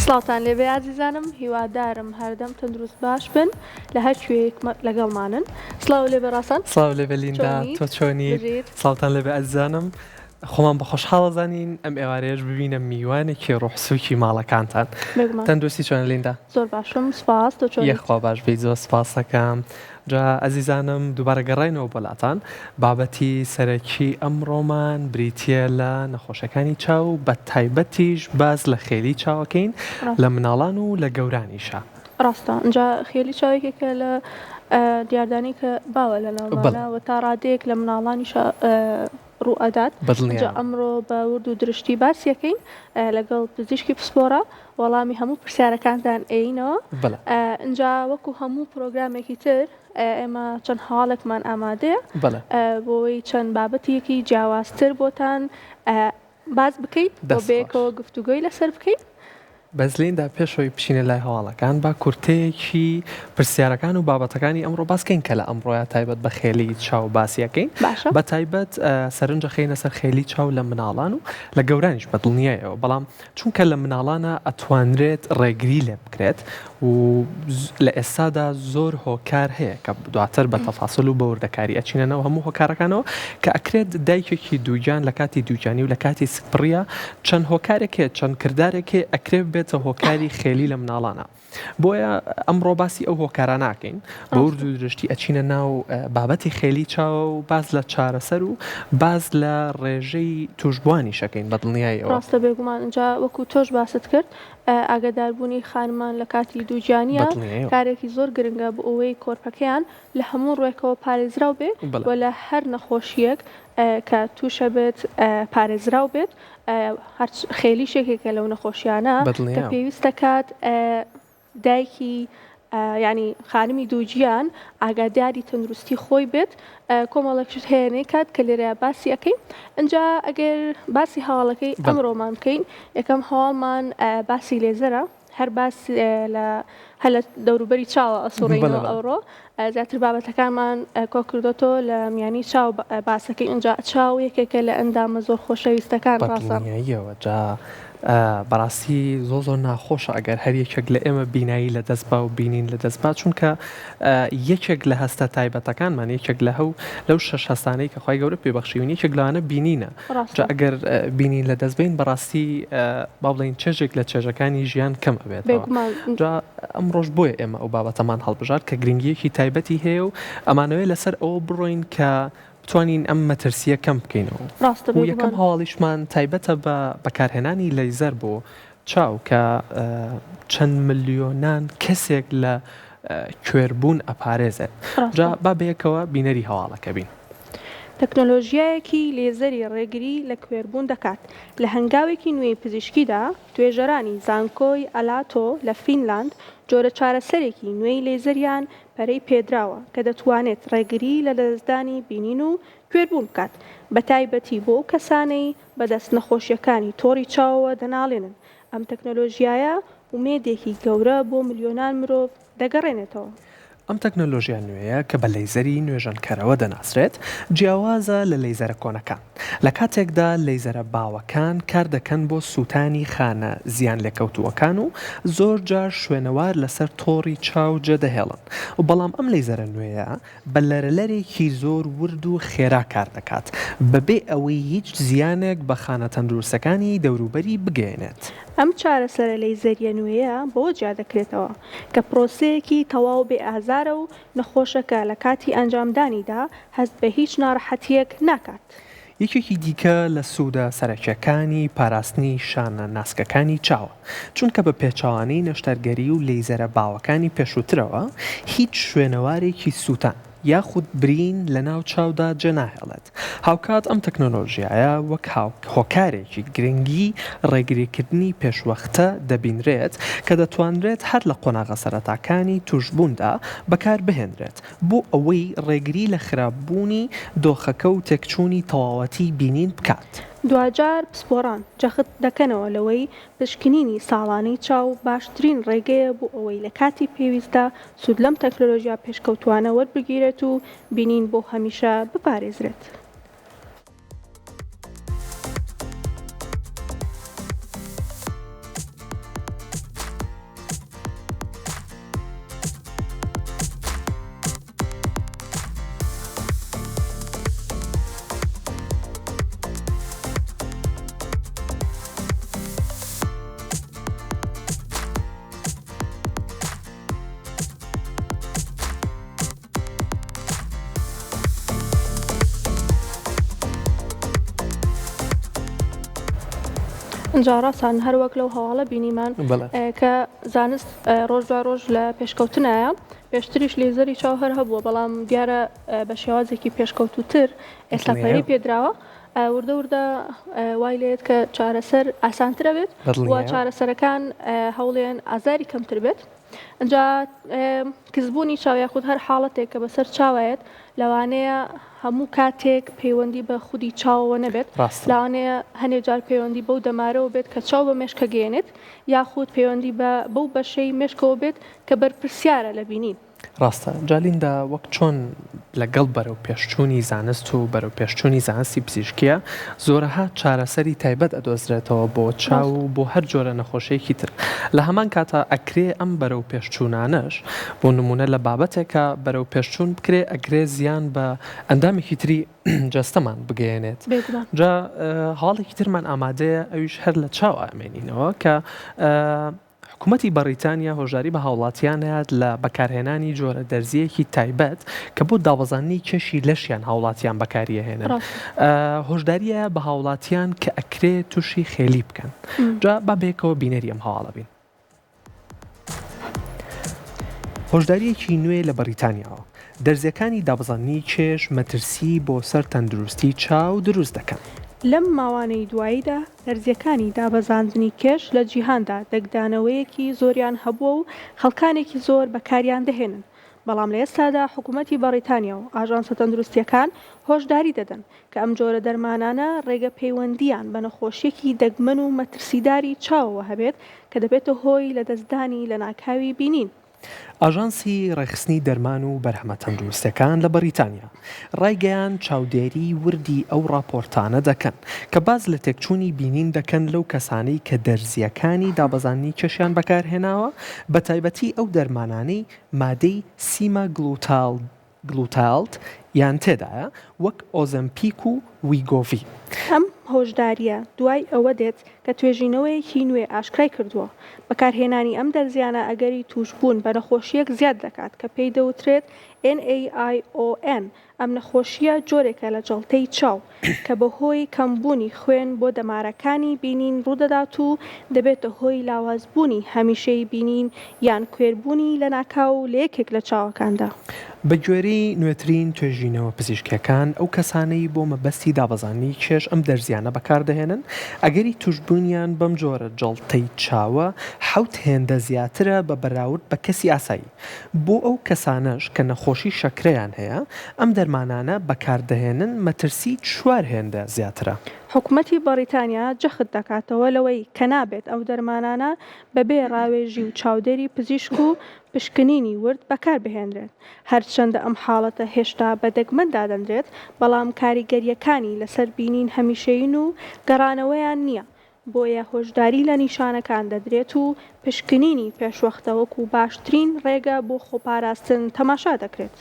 سڵاوتان لێبێ عزیزانم، هیوادارم هەردەم تەندروست باش بن لە هەر کوێیەک لەگەڵمانن. سڵاو لێبێ ڕاستان. سڵاو لێبێ لیندا، تۆ چۆنی؟ سڵاوتان لێبێ عزیزانم. خۆمان بە خۆشحاڵە زانین ئەم ئێوارەیەش ببینە میوانێکی ڕوحسووکی ماڵەکانتان. تەندروستی چۆنە لیندا؟ زۆر باشم، سپاس. تۆ چۆنی؟ یەخوا باش بێ، زۆر سپاس دەکەم. جا عزیزانم دووبارە گەڕاینەوە بەڵاتان. بابەتی سەرەکی ئەمڕۆمان بریتیە لە نەخۆشەکانی چاو، بە تایبەتیش باز لە خێلی چاوەکەین لە مناڵان و لە گەورانیشە. ڕاستە، اینجا خێلی چاوێکێکە لە دیاردانی کە باوە لە ناومانە و تا ڕادەیەک لە مناڵانیشە ڕوو ئەدات. اینجا ئەمڕۆ بە ورد و درشتی باسیەکەین لەگەڵ پزیشکی پسپۆرە، وەڵامی هەموو پرسیارەکانتان ئێینەوە. اینجا وەکو هەموو پرۆگرامێکی تر ئێمە چەند هەواڵێکمان ئامادەیە بۆی چەند بابەتێکی جیاوازتر بۆتان باز بکەیت بۆ بێکەوە گفتوگۆی لەسەر بکەیت. بەزلیندا پێشەوەی بچینە لای هەواڵەکان با کورتەیەکی پرسیارەکان و بابەتەکانی ئەمڕۆ باسکەین کە لە ئەمڕۆیە تایبەت بە خێلی چاو باسیەکەین. بە تایبەت سەرنجە خینە سەر خێلی چاو لە مناڵان و لە گەورانیش بە دڵنیایەوە، بەڵام چونکە لە مناڵانە ئەتوانرێت ڕێگری لێ بکرێت و لە ئێستادا زۆر هۆکار هەیە کە دواتر بە تەفاسڵ و بە وردەکاری ئەچینەوە هەموو هۆکارەکانەوە کە ئەکرێت دایکێکی دووگیان لە کاتی دووگیانی و لە کاتی سپڕیە چەند هۆکارێکێ چەند کردارێکێ ئەکرێت بێتە هۆکاری خێلی لە مناڵانە. بۆیە ئەمڕۆ باسی ئەو هۆکارە ناکەین، بە ورد و درشتی ئەچینە ناو بابەتی خێلی چاوە و باز لە چارەسەر و باز لە ڕێژەی توشبوانی شەکەین بە دڵنیاییەوە. ڕاستە بێگومان اینجا وەکو تۆش باست کرد ئاگاداربوونی خانمان لە کاتی دووجانیە کارێکی زۆر گرنگە بۆ ئەوەی کۆرپەکەیان لە هەموو ڕێکەوە پارێزراو بێت و لە هەر نەخۆشیەک کە تووشە بێت پارێزراو بێت. هەر خێلی شێکێکە لەو نەخۆشیانە کە پێویستە کات دایکی ینی خانمی دووجیان ئاگاداری تەندروستی خۆی بێت. کۆمەڵێکشت هەیەنەی کات کە لێرە باسی ئەەکەین. اینجا ئەگەر باسی هەواڵەکەی ئەمڕۆمان بکەین، یەکەم هەواڵمان باسی لێزەرە، هەر باس هە لە دەوروبەری چاوە ئەسوڕینەوە ئەوڕۆ. زیاتر بابەتەکانمان کۆ کردوتەوە لە میانی چاو باسەکەی. اینجا چاو یەکێکە لە ئەندامە زۆر خۆشەویستەکان ڕاستە. بەڕاستی زۆر ناخۆشە ئەگەر هەر یەکێک لە ئێمە بینایی لە دەستبا و بینین لە دەستبا، چونکە یەکێک لە هەستە تایبەتەکانمان یەکێک لە لەو شەش هەستانەی کە خی گەورە پێبەخشیون یەکێک لەوانە بینینە. ئەگەر بینین لە دەستبین بەڕاستی با بڵین چێژێک لە چێژەکانی ژیان کەم ئەبێت. ئەمڕۆژ بۆیە ئێمە ئەو بابەتەمان هەڵبژار کە گرنگیەکی تایبەتی هەیە و ئەمانەوەی لەسەر ئەوە بڕۆین کە توانین ئەم مەترسیە کەم بکەینەوە. و یەکەم هەواڵیشمان تایبەتە بە بەکارهێنانی لەیزەر بۆ چاو کە چەند ملیۆنان کەسێک لە کوێربوون ئەپارێزێت. جا با بەیەکەوە بینەری هەواڵەکە بین. تەکنۆلۆژیایەکی لێزەری ڕێگری لە کوێربوون دەکات. لە هەنگاوێکی نوێی پزیشکیدا توێژەرانی زانکۆی ئەلاتۆ لە فینلاند جۆرە چارەسەرێکی نوێی لێزەریان پەرەی پێدراوە کە دەتوانێت ڕێگری لە لەدەستدانی بینین و کوێربوون بکات، بە تایبەتی بۆ کەسانەی بەدەست نەخۆشیەکانی تۆڕی چاوەوە دەناڵێنن. ئەم تەکنۆلۆژیایە ومێدێکی گەورە بۆ ملیۆنان مرۆڤ دەگەڕێنێتەوە. ئەم تەکنۆلۆژیا نوێیە کە بە لەیزەری نوێژەنکەرەوە دەناسرێت جیاوازە لە لەیزەرە کۆنەکان. لە کاتێکدا لەیزەرە باوەکان کار دەکەن بۆ سووتانی خانە زیان لێکەوتووەکان و زۆر جار شوێنەوار لەسەر تۆڕی چاو جێدەهێڵن. و بەڵام ئەم لەیزەرە نوێیە بە لەرەلەرێکی زۆر ورد و خێرا کار دەکات بەبێ ئەوەی هیچ زیانێک بە خانە تەندروستەکانی دەوروبەری بگەێنێت. ئەم چارەسەرە لەیزەریە نوێیە بۆ جیا دەکرێتەوە کە پرۆسەیەکی تەواو بێ ئازارە و نەخۆشەکە لە کاتی ئەنجامدانیدا هەست بە هیچ ناڕەحەتیەک ناکات. یەکێکی دیکە لە سوودە سەرەکیەکانی پاراستنی شانە ناسکەکانی چاوە، چونکە بە پێچەوانەی نەشتەرگەری و لەیزەرە باوەکانی پێشووترەوە هیچ شوێنەوارێکی سووتان یاخود برین لە ناو چاودا جێناهێڵێت. هاوکات ئەم تەکنۆلۆژیایە وەک هۆکارێکی گرنگی ڕێگریکردنی پێشوەختە دەبینرێت کە دەتوانرێت هەر لە قۆناغە سەرەتاکانی توشبووندا بەکار بهێنرێت بۆ ئەوەی ڕێگری لە خراپبوونی دۆخەکە و تێکچوونی تەواوەتی بینین بکات. دوجار پسپۆران جەخت دەکەنەوە لەوەی پشکنینی ساڵانەی چاو باشترین ڕێگەیە بۆ ئەوەی لە کاتی پێویستە سوود لەم تەکنۆلۆژیا پێشکەوتوانە وەربگیرێت و بینین بۆ هەمیشە بپارێزرێت. جا ڕاستان هەروەک لەو هەواڵە بینیمان کە زانست ڕۆژ دوای ڕۆژ لە پێشکەوتنایە پێشتریش لێزەری چاو هەر هەبووە بەڵام دیارە بە شێوازێکی پێشکەوتوتر ئێستا پەیڕی پێدراوە وردە وردە وای لێت کە چارەسەر ئاسانترە بێت و چارەسەرەکان هەوڵێن ئازاری کەمتر بێت. ئەجا کەسبوونی چاو یاخود هەر حاڵەتێک کە بەسەر چاوایەت لەوانەیە هەموو کاتێک پەیوەندی بە خودی چاوەوە نەبێت، لەوانەیە هەنێ جار پەیوەندی بەو دەمارەوە بێت کە چاو بە مێشکە گەێنێت یاخود پەیوەندی بەو بەشەی مێشکەوە بێت کە بەرپرسیارە لە بینین. ڕاستە جالیندا وەک چۆن لەگەڵ بەرەو پێشچوونی زانست و بەرەو پێشچوونی زانستی پزیشکیە زۆرەها چارەسەری تایبەت ئەدۆزرێتەوە بۆ چاو و بۆ هەر جۆرە نەخۆشیەکی تر. لە هەمان کاتە ئەکرێ ئەم بەرەو پێشچوونانەش بۆ نمونە لە بابەتێکە بەرەو پێشچوون بکرێ ئەگرێ زیان بە ئەندامێکی تری جەستەمان بگەێنێت. جا هەواڵێکی ترمان ئامادەیە ئەویش هەر لە چاو ئامێنینەوە کە حکوومەتی بەریتانیا هۆژاری بە هاوڵاتیان هەیە لە بەکارهێنانی جۆرە دەرزیەکی تایبەت کە بۆ داوەزانی کێشی لەشیان هاوڵاتیان بەکاریە هێنن. هۆژداریە بە هاوڵاتیان کە ئەکرێ تووشی خێلی بکەن. جا با بێکەوە بینەری ئەم هەواڵە بین. هۆژداریەکی نوێ لە بەریتانیاوە دەرزیەکانی دابەزانی کێش مەترسی بۆ سەر تەندروستی چاو دروست دەکەن. لەم ماوانەی دواییدا دەرزیەکانی دابەزاندنی کێش لە جیهاندا دەگدانەوەیەکی زۆریان هەبووە و خەڵکانێکی زۆر بەکاریان دەهێنن. بەڵام لە ئێستادا حکوومەتی بەریتانیا و ئاژانسە تەندروستیەکان هۆشداری دەدەن کە ئەم جۆرە دەرمانانە ڕێگە پەیوەندیان بە نەخۆشیێکی دەگمەن و مەترسیداری چاوەوە هەبێت کە دەبێتە هۆی لە دەستدانی لە ناکاوی بینین. ئاژانسی ڕێخستنی دەرمان و بەرهەمە تەندروستەکان لە بەریتانیا ڕایگەیان چاودێری وردی ئەو راپۆرتانە دەکەن کە باز لە تێکچوونی بینین دەکەن لەو کەسانەی کە دەرزیەکانی دابەزانی کێشیان بەکارهێناوە بە تایبەتی ئەو دەرمانانەی مادەی سیمە گلوتالت یان تێدایە وەک ئۆزەمپیک و ویگۆڤی. ئەم هۆشداریە دوای ئەوە دێت کە توێژینەوەیەکی نوێ ئاشکرای کردووە بەکارهێنانی ئەم دەرزیانە ئەگەری توشبوون بە نەخۆشیەک زیاد دەکات کە پێی دەوترێت NAION. ئەم نەخۆشیە جۆرێکە لە جەڵتەی چاو کە بەهۆی کەمبوونی خوێن بۆ دەمارەکانی بینین ڕوودەدات و دەبێتە هۆی لاوازبوونی هەمیشەی بینین یان کوێربوونی لە ناکاو لە یەکێک لە چاوەکاندا. بە گوێرەی نوێترین توێژینەوە پزیشکیەکان ئەو کەسانەی بۆ مەبەستی دابەزانی کێش ئەم دەرزیانە بەکاردەهێنن ئەگەری توشببوونیان بەم جۆرە جەڵتەی چاوە 7 هێندە زیاترە بە بەراورد بە کەسی ئاسایی. بۆ ئەو کەسانەش کە نەخۆشی شەکرەیان هەیە ئەم دەرمانانە بەکاردەهێنن مەترسی 4 هێندە زیاترە. حکوومەتی بەریتانیا جەخت دەکاتەوە لەوەی کە نابێت ئەو دەرمانانە بەبێ ڕاوێژی و چاودێری پزیشک و پشکنینی ورد بەکار بهێنرێت. هەرچەندە ئەم حاڵەتە هێشتا بە دەگمەندا دەندرێت بەڵام کاریگەریەکانی لەسەر بینین هەمیشەین و گەڕانەوەیان نییە. بۆیە هۆشداری لە نیشانەکان دەدرێت و پشکنینی پێشوەختەوەک و باشترین ڕێگە بۆ خۆپاراستن تەماشا دەکرێت.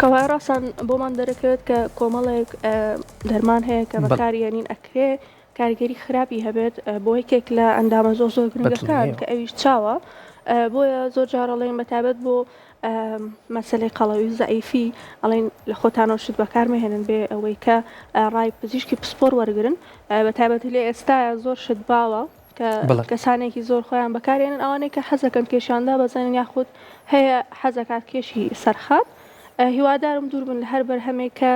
کەوای ڕاستان بۆمان دەرەکەوێت کە کۆمەڵێک دەرمان هەیە کە بەکارهێنین ئەکرێ کاریگەری خراپی هەبێت بۆ یەکێک لە ئەندامە زۆر گرنگەکان کە ئەویش چاوە. بۆیە زۆر جارەڵێن بەتابەت بۆ مەسەلەی قەڵەوی زەعیفی ئەڵێن لە خۆتانەوەشت بەکارمەهێنن بێ ئەوەی کە ڕای پزیشکی پسپۆر وەرگرن بەتابەتی لێ ئێستاە زۆر شت باوە کە کەسانێکی زۆر خۆیان بەکارێنن ئەوانەی کە حەزەکەن کێشیاندا بەزانن یاخود هەیە حەزەکات کێشی سەرخات. هیوادارم دوور بن لە هەر بەرهەمێک کە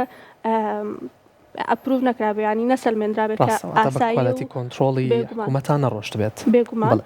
ئەپروڤ نەکرابێ ینی نەسەلمێنرابێت کە ئاسایی کۆنتترۆڵی حکوومەتان نەڕۆشت بێت بێگومان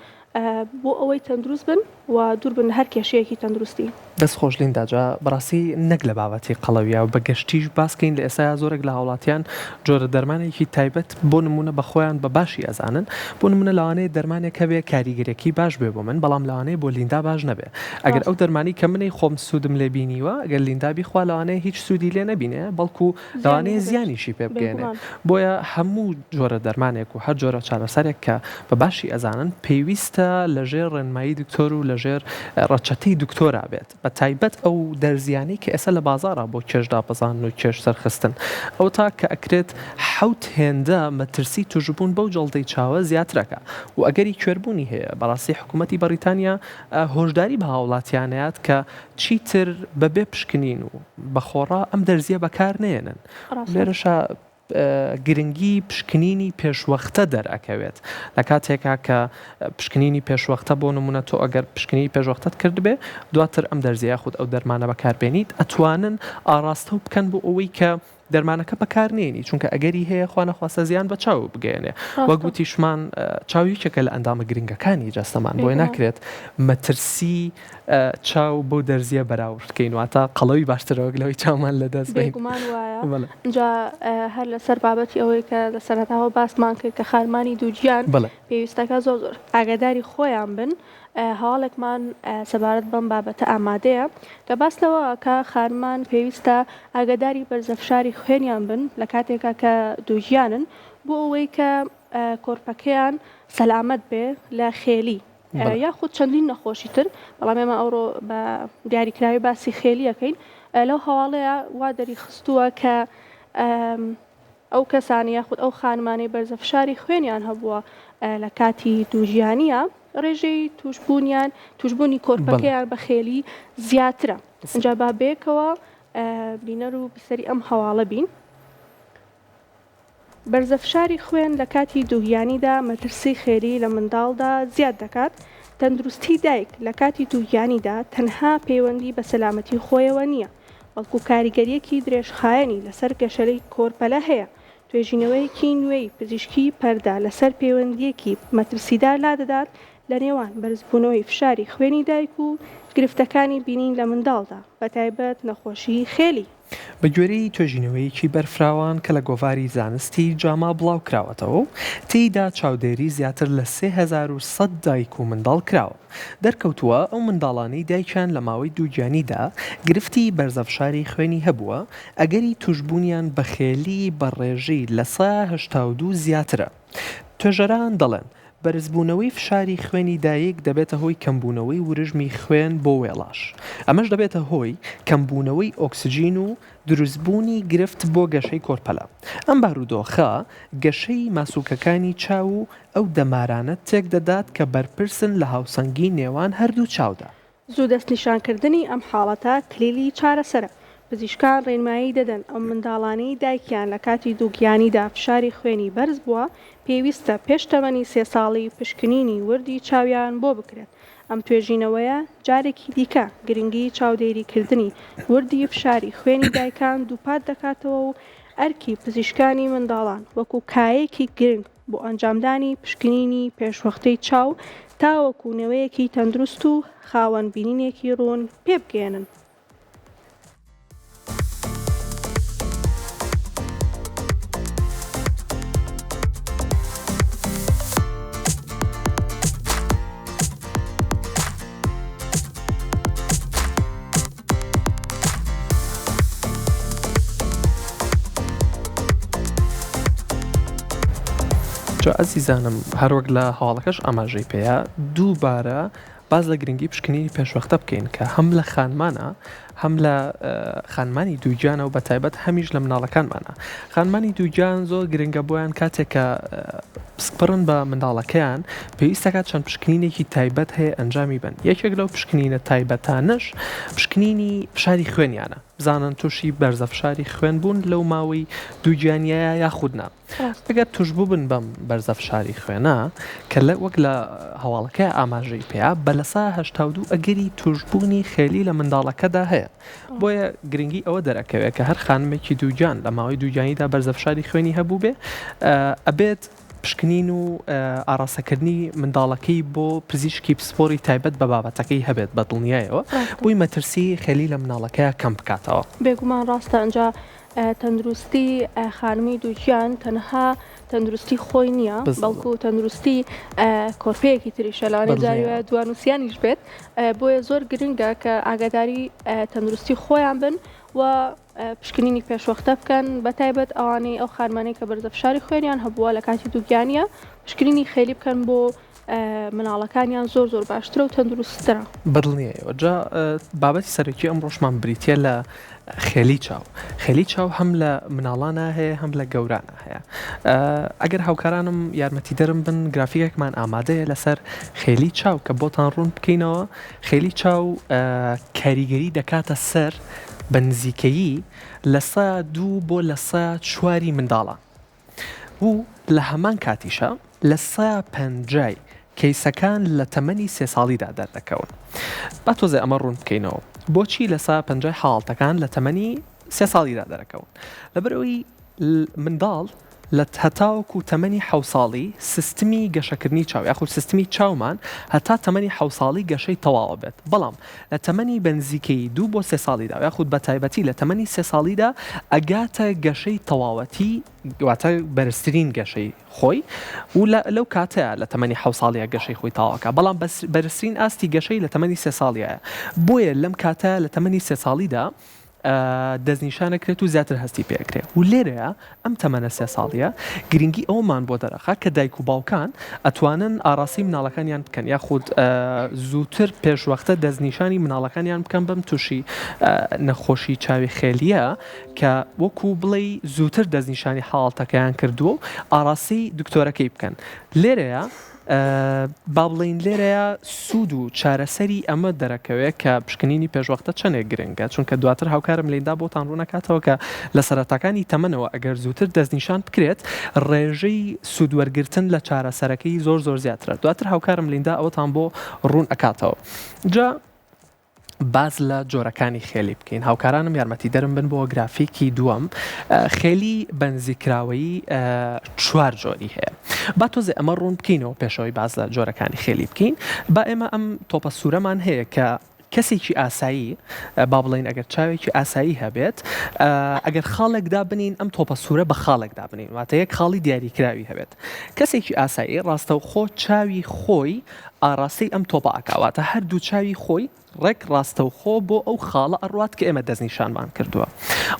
بۆ ئەوەی تەندروست بن و دوور بن هەر کێشەیەکی تەندروستی. دەست خۆشلیننداجا بەڕاستی نەک لە بابەتی قەڵەویە و بە گەشتیش باسکەین لە ئێستا زۆرێک لە هاوڵاتیان جۆرە دەرمانێکی تایبەت بۆ نمونە بە خۆیان بە باشی ئەزانن بۆ نمونە لەوانەیە دەرمانێک هەبێ کاریگەرێکی باش بێ بۆ من بەڵام لەوانەیە بۆ لیندا باش نەبێ. ئەگەر ئەو دەرمانی کە منەی خۆم سوودم لێ بینیوە ئەگەر لیندا بیخوا لەوانەیە هیچ سوودی لێ نەبینێ بەڵکو لەوانەیە زیانیشی پێ بگەێنێ. بۆیە هەموو جۆرە دەرمانێک و هەر جۆرە چارەسەرێک کە بە باشی ئەزانن پێویستە پێویستە لەژێر ڕێنمایی دکتۆر و لەژێر ڕەچەتەی دکتۆرا بێت بە تایبەت ئەو دەرزیانەی کە ئێستا لە بازارە بۆ کێش داپەزاندن و کێش سەرخستن ئەو تا کە ئەکرێت حەوت هێندە مەترسی توشبوون بەو جەڵدەی چاوە زیاترەکە و ئەگەری کوێربوونی هەیە بەڕاستی حکوومەتی بەریتانیا هۆشداری بە هاوڵاتیانەیەات کە چیتر بەبێ پشکنین و بەخۆڕا ئەم دەرزیە بەکار نێنن لێرەشە گرنگی پشکنینی پێشوەختە دەرئەکەوێت لە کاتێکا کە پشکنینی پێشوەختە بۆ نمونە تۆ ئەگەر پشکنینی پێشوەختت کرد بێ دواتر ئەم دەرزیە خود ئەو دەرمانە بەکاربێنیت ئەتوانن ئاراستە و بکەن بۆ ئەوەی کە دەرمانەکە بەکارنێنی چونکە ئەگەری هەیە خوانەخواستە زیان بە چاو بگەێنێ وەگوتیشمان چاویچەکە لە ئەندامە گرنگەکانی جەستەمان بۆی ناکرێت مەترسی چاو بۆ دەرزیە بەراوردکەین واتە قەڵەوی باشترەوە لەوەی چاومان لەدەست بێگومان وایە اینجا هەر لەسەر بابەتی ئەوەی کە لە سەرەتاوە باسمان کرد کە خارمانی دووگیان پێویستەکە زۆر ئاگاداری خۆیان بن هەواڵێکمان سەبارەت بەم بابەتە ئامادەیە کە باس لەوە کە خارمان پێویستە ئاگاداری بەرزەفشاری خوێنیان بن لە کاتێکا کە دووگیانن بۆ ئەوەی کە کۆرپەکەیان سەلامەت بێ لە خێلی یاخود چەندین نەخۆشی تر بەڵام ئێمە ئەوڕۆ بە دیاریکراوی باسی خێلیەکەین لەو هەواڵەیە وا دەریخستووە کە ئەو کەسانی یاخود ئەو خانمانەی بەرزەفشاری خوێنیان هەبووە لە کاتی دووژیانیە ڕێژەی توشبوونی کۆرپەکەیان بە خێلی زیاترە اینجا با بێکەوە بینەر و بیسەری ئەم هەواڵە بین بەرزەفشاری خوێن لە کاتی دووگیانیدا مەترسی خێری لە منداڵدا زیاد دەکات تەندروستی دایک لە کاتی دووگیانیدا تەنها پەیوەندی بە سەلامەتی خۆیەوە نییە بەڵکو کاریگەریەکی درێژخایەنی لەسەر گەشەرەی کۆرپەلە هەیە توێژینەوەیەکی نوێی پزیشکی پەردا لەسەر پەیوەندیەکی مەترسیدار لادەدات لە نێوان بەرزبوونەوەی فشاری خوێنی دایک و گرفتەکانی بینین لە منداڵدا بە تایبەت نەخۆشی خێلی بە گوێرەی توێژینەوەیەکی بەرفراوان کە لە گۆڤاری زانستی جاما بڵاو کراوەتەوە و تێیدا چاودێری زیاتر لە 3100 دایک و منداڵ کراوە دەرکەوتووە ئەو منداڵانەی دایکیان لە ماوەی دووگیانیدا گرفتی بەرزەفشاری خوێنی هەبووە ئەگەری توشبوونیان بە خێلی بەڕێژەی لە 182 زیاترە توێژەران دەڵێن بەرزبوونەوەی فشاری خوێنی دایک دەبێتە هۆی کەمبوونەوەی ورژمی خوێن بۆ وێڵاش ئەمەش دەبێتە هۆی کەمبوونەوەی ئۆکسجین و دروستبوونی گرفت بۆ گەشەی کۆرپەلە ئەم بارودۆخە گەشەی ماسووکەکانی چاو و ئەو دەمارانە تێک دەدات کە بەرپرسن لە هاوسەنگی نێوان هەردوو چاودا زوو دەستنیشانکردنی ئەم حاڵەتە کلیلی چارەسەرە پزیشکان ڕێنمایی دەدەن ئەم منداڵانەی دایکیان لە کاتی دووگیانیدا فشاری خوێنی بەرز بووە پێویستە پێش تەمەنی 3 ساڵی پشکنینی وردی چاویان بۆ بکرێت ئەم توێژینەوەیە جارێکی دیکە گرنگی چاودێریکردنی وردی فشاری خوێنی دایکان دووپات دەکاتەوە و ئەرکی پزیشکانی منداڵان وەکو کایەکی گرنگ بۆ ئەنجامدانی پشکنینی پێشوەختەی چاو تاوەکو نەوەیەکی تەندروست و خاوەن بینینێکی ڕوون پێ بگێنن. ئەزیزانم هەروەک لە هەواڵەکەش ئاماژەی پێەیە دووبارە باز لە گرنگی پشکنینی پێشوەختە بکەین کە هەم لە خانمانە هەم لە خانمانی دووگیانە و بە تایبەت هەمیش لە مناڵەکانمانە خانمانی دووگیان زۆر گرنگە بۆیان کاتێکە پسپڕن بە منداڵەکەیان پێویستەکات چەند پشکنینێکی تایبەت هەیە ئەنجامی بن یەکێک لەو پشکنینە تایبەتانش پشکنینی فشاری خوێنیانە بزانن تووشی بەرزەفشاری خوێن بوون لەو ماوەی دووگیانیایە یاخودنا ئەگەر توشبوو بن بەم بەرزەفشاری خوێنە کە لە وەک لە هەواڵەکە ئاماژەی پێیا بە لە 182 ئەگەری توشبوونی خێلی لە منداڵەکەدا هەیە بۆیە گرنگی ئەوە دەرەکەوێت کە هەر خانمێکی دووگیان لە ماوەی دووگیانیدا بەرزەفشاری خوێنی هەبوو بێ ئەبێت پشکنین و ئاراسەکردنی منداڵەکەی بۆ پزیشکی پسپۆری تایبەت بە بابەتەکەی هەبێت بە دڵنیایەوە بۆی مەترسی خێلی لە مناڵەکەیە کەم بکاتەوە بێگومان ڕاستە ئەنجا تەندروستی خانمی دووگیان تەنها تەندروستی خۆی نییە بەڵکو تەندروستی کۆرپەیەکی تریشە لەوانەیە جاریوە دوانوسیانیش بێت بۆیە زۆر گرنگە کە ئاگاداری تەندروستی خۆیان بن و پشکنینی پێشوەختە بکەن بە تایبەت ئەوانەی ئەو خانمانەی کە بەرزەفشاری خوێنیان هەبووە لە کاتی دووگیانیە پشکنینی خێلی بکەن بۆ مناڵەکانیان زۆر باشترە و تەندروستترە. بەدڵنیەوە جا بابەتی سەرەکی ئەم ڕۆژمان بریتە لە خێلی چاو هەم لە مناڵانە هەیە هەم لە گەورانە هەیە. ئەگەر هاوکارانم یارمەتی دەرم بن گرافیکێکمان ئامادەیە لەسەر خێلی چاو کە بۆتان ڕوون بکەینەوە. خێلی چاو کاریگەری دەکاتە سەر بە نزیکەیی لە 102 بۆ لە 104 منداڵە و لە هەمان کاتیشە لە 150 کەیسەکان لە تەمەنی 3 ساڵیدا دەردەکەون. با تۆزێ ئەمە ڕوون بکەینەوە بۆچی لە 150 حاڵەتەکان لە تەمەنی 3 ساڵیدا دەرەکەون. لەبەرەوەی منداڵ لە هەتاوەکو تەمەنی 7 ساڵی سیستمی گەشەکردنی چاو یاخود سیستمی چاومان هەتا تەمەنی 7 ساڵی گەشەی تەواوە بێت. بەڵام لە تەمەنی بەنزیکەی 2 بۆ 3 ساڵیدا یاخود بە تایبەتی لە تەمەنی 3 ساڵیدا ئەگاتە گەشەی تەواوەتی واتە بەرزترین گەشەی خۆی و لەو کاتەیە لە تەمەنی 7 ساڵیە گەشەی خۆی تاواکە. بەڵام بەرزترین ئاستی گەشەی لە تەمەنی 3 ساڵیایە. بۆیە لەم کاتە لە تەمەنی 3 ساڵیدا دەستنیشانەکرێت و زیاتر هەستی پێکرێت و لێرەیە ئەم تەمەنە 3 ساڵیە گرنگی ئەومان بۆ دەرەخە کە دایک و باوکان ئەتوانن ئاراسی مناڵەکانیان بکەن یاخود زووتر پێشوەختە دەستنیشانی مناڵەکانیان بکەن بەم تووشی نەخۆشی چاوی خێلیە کە وەکو بڵێ زووتر دەستنیشانی حاڵەتەکەیان کردووە و ئاراسی دکتۆرەکەی بکەن. لێرەیە با بڵین لێرەیە سوود و چارەسەری ئەمە دەرەکەوێت کە پشکنینی پێشوەختە چەندێک گرنگە چونکە دواتر هاوکارم لێدا بۆتان ڕوونەکاتەوە کە لە سەرەتاکانی تەمەنەوە ئەگەر زووتر دەستنیشان بکرێت ڕێژەی سوودوەرگرتن لە چارەسەرەکەی زۆر زیاترە. دواتر هاوکارم لێدا ئەوتان بۆ ڕوون ئەکاتەوە. جا باز لە جۆرەکانی خێلی بکەین. هاوکارانم یارمەتی دەرم بن بۆ گرافیکی دووەم. خێلی بەنزیکراوەیی 4 جۆری هەیە. با تۆزێ ئەمە ڕوون بکەینەوە پێشەوەی باز لە جۆرەکانی خێلی بکەین. با ئێمە ئەم تۆپە سوورەمان هەیە کە کەسێکی ئاسایی با بڵین ئەگەر چاوێکی ئاسایی هەبێت ئەگەر خاڵێکدا بنین ئەم تۆپە سوورە بە خاڵێکدا بنین واتە یەک خاڵی دیاریکراوی هەبێت. کەسێکی ئاسایی ڕاستەوخۆ چاوی خۆی ئاراستەی ئەم تۆپە ئاکاواتە هەردوو چاوی خۆی ڕێک ڕاستەوخۆ بۆ ئەو خاڵە ئەڕوات کە ئێمە دەستنیشانمان کردووە.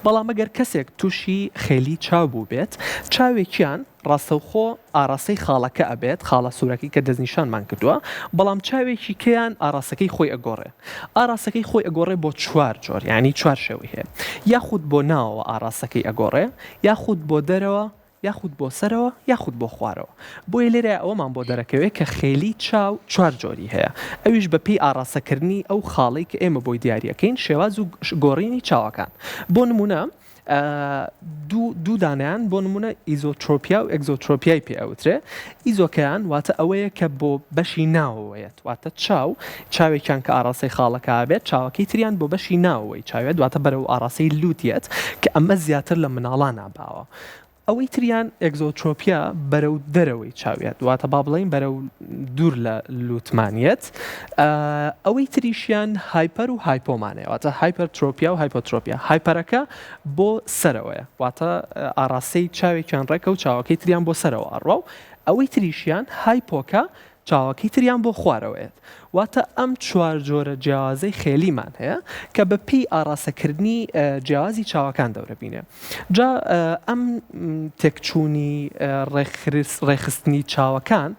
بەڵام ئەگەر کەسێک تووشی خێلی چاو بوو بێت چاوێکیان ڕاستەوخۆ ئاراستەی خاڵەکە ئەبێت خاڵە سوورەکەی کە دەستنیشانمان کردووە بەڵام چاوێکی کەیان ئاراستەکەی خۆی ئەگۆڕێ. ئاراستەکەی خۆی ئەگۆڕێ بۆ 4 جۆر یعنی 4 شێوی هەیە. یاخود بۆ ناوەوە ئاراستەکەی ئەگۆڕێ یاخود بۆ دەرەوە یاخود بۆ سەرەوە یاخود بۆ خوارەوە. بۆیە لێرە ئەوەمان بۆ دەرەکەوێت کە خێلی چاو 4 جۆری هەیە. ئەویش بەپێی ئاراستەکردنی ئەو خاڵی کە ئێمە بۆی دیاریەکەین شێواز و گۆڕینی چاوەکان. بۆ نمونە دوو دانیان بۆ نمونە ئیزۆترۆپیا و ئەگزۆترۆپیای پێ ئەوترێ. ئیزۆکەیان واتە ئەوەیە کە بۆ بەشی ناوەوەیەت واتە چاوێکیان کە ئاراستەی خاڵەکە بێت چاوەکەی تریان بۆ بەشی ناوەوەی چاوێت واتە بەرەو ئاراستەی لوتیەت کە ئەمە زیاتر لە مناڵان ناباوە. ئەوەی تریان ئەگزۆترۆپیا بەرەو دەرەوەی چاوێت واتە با بڵین بەرەو دوور لە لوتمانیت. ئەوەی تریشیان هایپەر و هایپۆمانەیە واتە هایپەرترۆپیا و هایپۆترۆپیا. هایپەرەکە بۆ سەرەوەیە واتە ئاراستەی چاوێکیان ڕێکە و چاوەکەی تریان بۆ سەرەوە ئەڕوا و ئەوەی تریشیان هایپۆکە چاوەکەی تریان بۆ خوارەوەیەت. واتە ئەم 4 جۆرە جیاوازەی خێلیمان هەیە کە بەپێی ئاراستەکردنی جیاوازی چاوەکان دەورەبینێ. جا ئەم تێکچوونی ڕێخستنی چاوەکان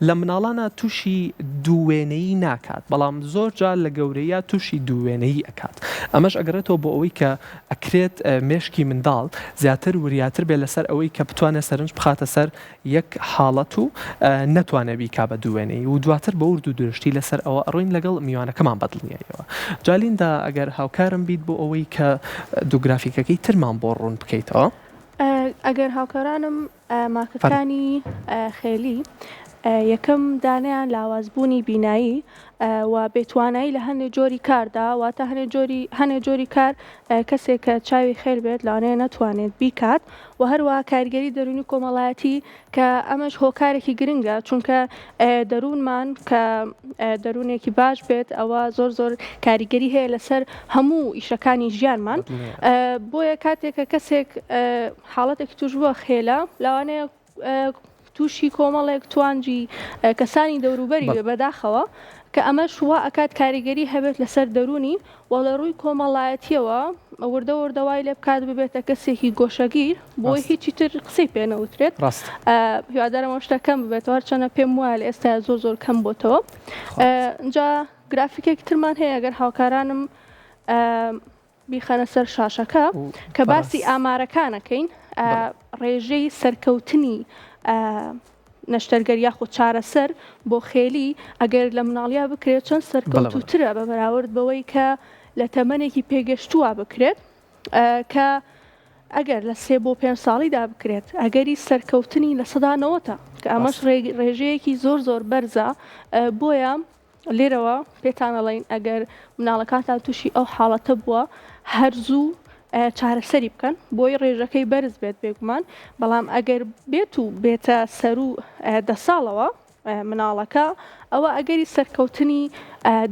لە مناڵانە تووشی دووێنەیی ناکات بەڵام زۆر جار لە گەورەیە تووشی دووێنەیی ئەکات. ئەمەش ئەگەڕێتەوە بۆ ئەوەی کە ئەکرێت مێشکی منداڵ زیاتر وریاتر بێت لەسەر ئەوەی کە بتوانێت سەرنج بخاتە سەر یەک حاڵەت و نەتوانێت بیکا بە دووێنەی و دواتر بە ورد و درشتی لەسەر ئەوە ئەڕۆین لەگەڵ میوانەکەمان بەدڵنیایەوە. جالیندا ئەگەر هاوکارم بیت بۆ ئەوەی کە دووگرافیکەکەی ترمان بۆ ڕوون بکەیتەوە. ئەگەر هاوکارانم ماکەکانی خێلی یەکەم دانیان لاوازبوونی بینایی و بێتوانایی لە هەندێک جۆری کاردا واتە هەندێک جۆری کار کەسێک کە چاوی خێر بێت لەوانەیە نەتوانێت بیکات و هەروە کاریگەری دەرونی کۆمەڵایەتی کە ئەمەش هۆکارێکی گرنگە چونکە دەروونمان کە دەروونێکی باش بێت ئەوە زۆر کاریگەری هەیە لەسەر هەموو ئیشەکانی ژیانمان. بۆیە کاتێکە کەسێک حاڵەتێکی توش بووە خێلە لەوانەیە تووشی کۆمەڵێک توانجی کەسانی دەوروبەری بەداخەوە کە ئەمەش وا ئەکات کاریگەری هەبێت لەسەر دەرونی و لە ڕووی کۆمەڵایەتیەوە وردەوردەوای لێ بکات ببێتە کەسێکی گۆشەگیر بۆی هیچی تر قسەی پێ نەوترێت. هیوادارم شتەکەم ببێت هەرچەنە پێم وایە لە ئێستا زۆر کەم بۆتەوە. اینجا گرافیکێک ترمان هەیە ئەگەر هاوکارانم بیخەنە سەر شاشەکە کە باسی ئامارەکانەکەین ڕێژەی سەرکەوتنی نەشتەرگەری یاخود چارەسەر بۆ خێلی ئەگەر لە مناڵیا بکرێت چەند سەرکەوتوترە بە بەراورد بەوەی کە لە تەمەنێکی پێگەشتووە بکرێت کە ئەگەر لە 3 بۆ 5 ساڵیدا بکرێت ئەگەری سەرکەوتنی لە 100 کە ئەمەش ڕێژەیەکی زۆر بەرزە. بۆیە لێرەوە پێتانەڵین ئەگەر مناڵەکانتان تووشی ئەو حاڵەتە بووە هەرزوو چارەسەری بکەن بۆی ڕێژەکەی بەرز بێت بێگومان. بەڵام ئەگەر بێتە سەر و 10 ساڵەوە مناڵەکە ئەوە ئەگەری سەرکەوتنی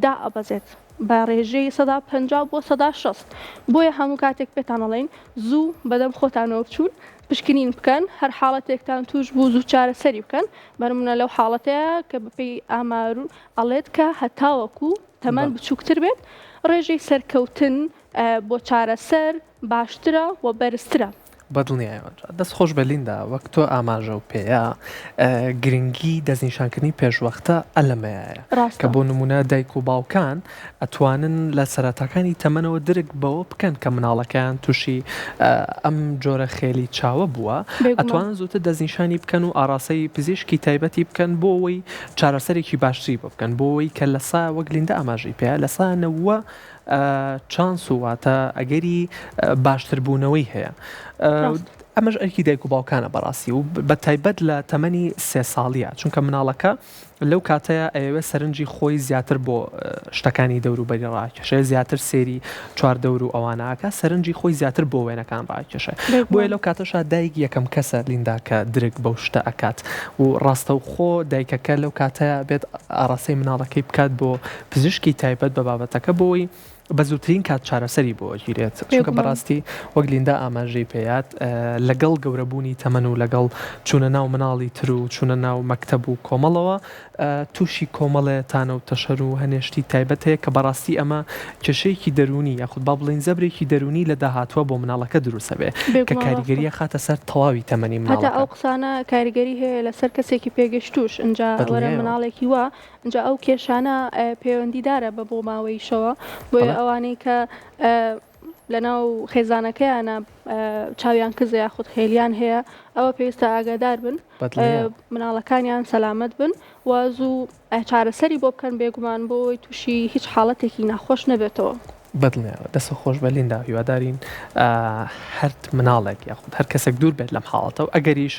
دائەبەزێت بە ڕێژەی 150 بۆ 160. بۆیە هەموو کاتێک پێتانەڵین زوو بەدەم خۆتانەوە بچوون پشکنین بکەن هەر حاڵەتێکتان توش بوو زوو چارەسەری بکەن بەرمونە لەو حاڵەتەیە کە بەپێی ئامار ئەڵێت کە هەتاوەکو تەمەن بچووکتر بێت ڕێژەی سەرکەوتن بۆ چارەسەر باشترە و بەرزترە. بەدڵنیایەوە دەست خۆش بەلیندا وەک تۆ ئاماژە و پێەیە گرنگی دەستنیشانکردنی پێشوەختە ئەلەمەیە کە بۆ نمونە دایک و باوکان ئەتوانن لە سەرەتاکانی تەمەنەوە درک بەوە بکەن کە مناڵەکەیان تووشی ئەم جۆرە خێلی چاوە بووە ئەتوانن زووتر دەستنیشانی بکەن و ئاراسەی پزیشکی تایبەتی بکەن بۆ ئەوەی چارەسەرێکی باشتری بۆ بکەن بۆ ئەوەی کە لە سا وەک لیندە ئاماژەی پێەیە لە سانەوە چانس واتە ئەگەری باشتربوونەوەی هەیە. ئەمەش ئەرکی دایک و باوکانە بەڕاستی و بە تایبەت لە تەمەنی 3 ساڵیە چونکە مناڵەکە لەو کاتەیە ئەوێ سەرنجی خۆی زیاتر بۆ شتەکانی دەوروبەری ڕاکێشێ زیاتر سێری 4 دەور و ئەوانەکە سەرنجی خۆی زیاتر بۆ وێنەکان ڕاکێشێ بۆیە لەو کاتەشا دایک یەکەم کەسە لیندا کە درک بەو شتە ئەکات و ڕاستە و خۆ دایکەکە لەو کاتەیە بێت ئاڕاستەی مناڵەکەی بکات بۆ پزیشکی تایبەت بە بابەتەکە بۆی بە زووترین کات چارەسەری بۆ گیرێت چونکە بەڕاستی وەک لیندا ئاماژەی پێیات لەگەڵ گەورەبوونی تەمەن و لەگەڵ چوونە ناو مناڵی تر و چوونە ناو مەکتەب و کۆمەڵەوە تووشی کۆمەڵێتانە و تەشەر و هەنێشتی تایبەت هەیە کە بەڕاستی ئەمە کێشەیەکی دەرونی یاخود با بڵین زەبرێکی دەرونی لە داهاتوە بۆ مناڵەکە دروستە بێ کە کاریگەریە خاتە سەر تەواوی تەمەنی مناڵەکە. ئەو قسانە کاریگەری هەیە لەسەر کەسێکی پێگەشتوش اینجا وەرە مناڵێکی وە اینجا ئەو کێشانە پەیوەندیدارە بە بۆ ماوەیشەوە بۆیە ئەوانەی کە لەناو خێزانەکەیانە چاویان کزە یاخود خێلیان هەیە ئەوە پێویستە ئاگادار بن مناڵەکانیان سەلامەت بن و زوو چارەسەری بۆ بکەن بێگومان بۆی تووشی هیچ حاڵەتێکی ناخۆش نەبێتەوە. بەدڵنیایەوە دەستە خۆش بەلیندا هیوادارین هەر مناڵێک یاخود هەر کەسێک دوور بێت لەم حاڵەتەوە ئەگەریش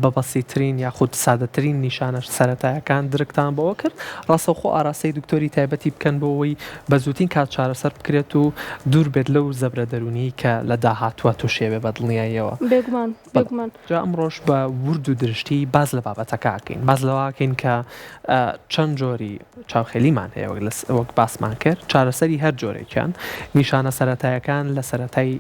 بە بەسیترین یاخود سادەترین نیشانە سەرەتایەکان درکتان بەوە کرد ڕاستە خۆ ئاراستەی دکتۆری تایبەتی بکەن بۆەوەی بە زووتین کات چارەسەر بکرێت و دوور بێت لەو زەبرە دەرونی کە لە داهاتوە تووشێ بە دڵنیاییەوە. بێگومان جا ئەمڕۆژ بە ورد و درشتی باز لە بابەتەکەکەین باز لەواکەین کە چەند جۆری چاوخێلیمان هەیە وەک باسمان کرد چارەسەری هەر جۆرێک نیشانە سەرەتایەکان لە سەرەتای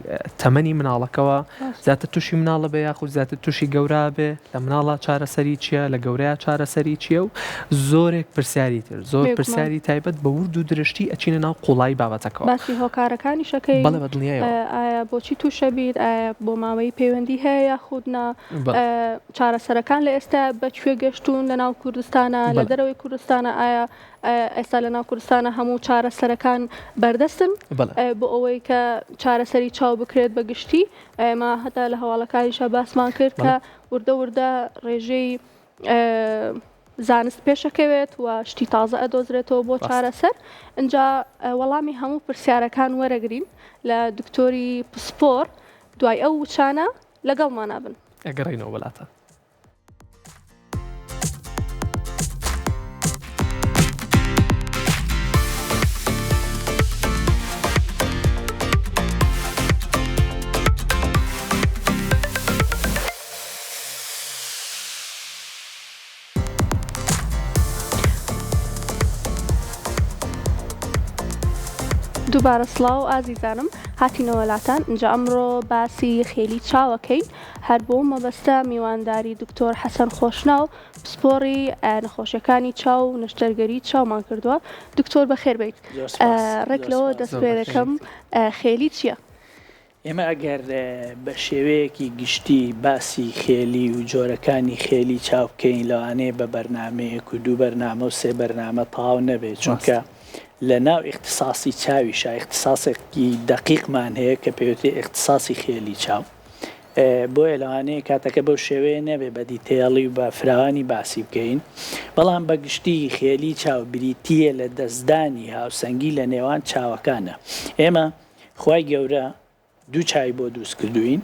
تەمەنی مناڵەکەەوە زیاتر تووشی مناڵە بێ یاخود زیاتر تووشی گەورە بێ لە مناڵە چارەسەری چییە لە گەورەیە چارەسەری چییە و زۆرێک پرسیاری تر زۆر پرسیاری تایبەت بە ورد و درشتی ئەچینە ناو قوڵای بابەتەکەەوە باسی هۆکارەکانی شەکەی بەڵێ بەدڵنیایەوە ئایا بۆچی تووشە بیت ئایا بۆ ماوەی پەیوەندی هەیە یاخودنا چارەسەرەکان لە ئێستا بەکوێ گەشتون لە ناو کوردستانە لە دەرەوەی کوردستانە ئایا ئێستا لە ناو کوردستانە هەموو چارەسەرەکان بەردەستن بۆ ئەوەی کە چارەسەری چاو بکرێت بە گشتی ئێمە هەتا لە هەواڵەکانیشە باسمان کرد کە وردە ڕێژەی زانست پێشەکەوێت و شتی تازە ئەدۆزرێتەوە بۆ چارەسەر اینجا وەڵامی هەموو پرسیارەکان وەرەگرین لە دکتۆری پسپۆر دوای ئەو وچانە لەگەڵمان بن ئەگەڕینەوە وڵاتە. دووبارە سڵاو ئازیزانم هاتینەوەلاتان اینجا ئەمڕۆ باسی خێلی چاوەکەین هەر بۆ مەبەستە میوانداری دکتۆر حەسەن خۆشناو پسپۆڕی نەخۆشیەکانی چاو و نەشتەرگەری چاومان کردووە. دکتۆر بەخێر بیت. ڕێکلەوە دەست پێ دەکەم خێلی چییە؟ ئێمە ئەگەر بە شێوەیەکی گشتی باسی خێلی و جۆرەکانی خێلی چاو بکەین لەوانەیە بە بەرنامەیەک و 2 بەرنامە و 3 بەرنامە تەواو نەبێت، چونکە لە ناو اختصاصی چاویشە اختصاسێکی دقیقمان هەیە کە پێوتێ اختصاصی خێلی چاو. بۆیە لەوانەیە کاتەکە بەو شێوەیە نەبێ بە دیتێڵی و بە فراوانی باسی بکەین، بەڵام بەگشتی خێلی چاو بریتیە لە دەستدانی هاوسەنگی لە نێوان چاوەکانە. ئێمە خوای گەورە 2 چاوی بۆ دروست کردوین،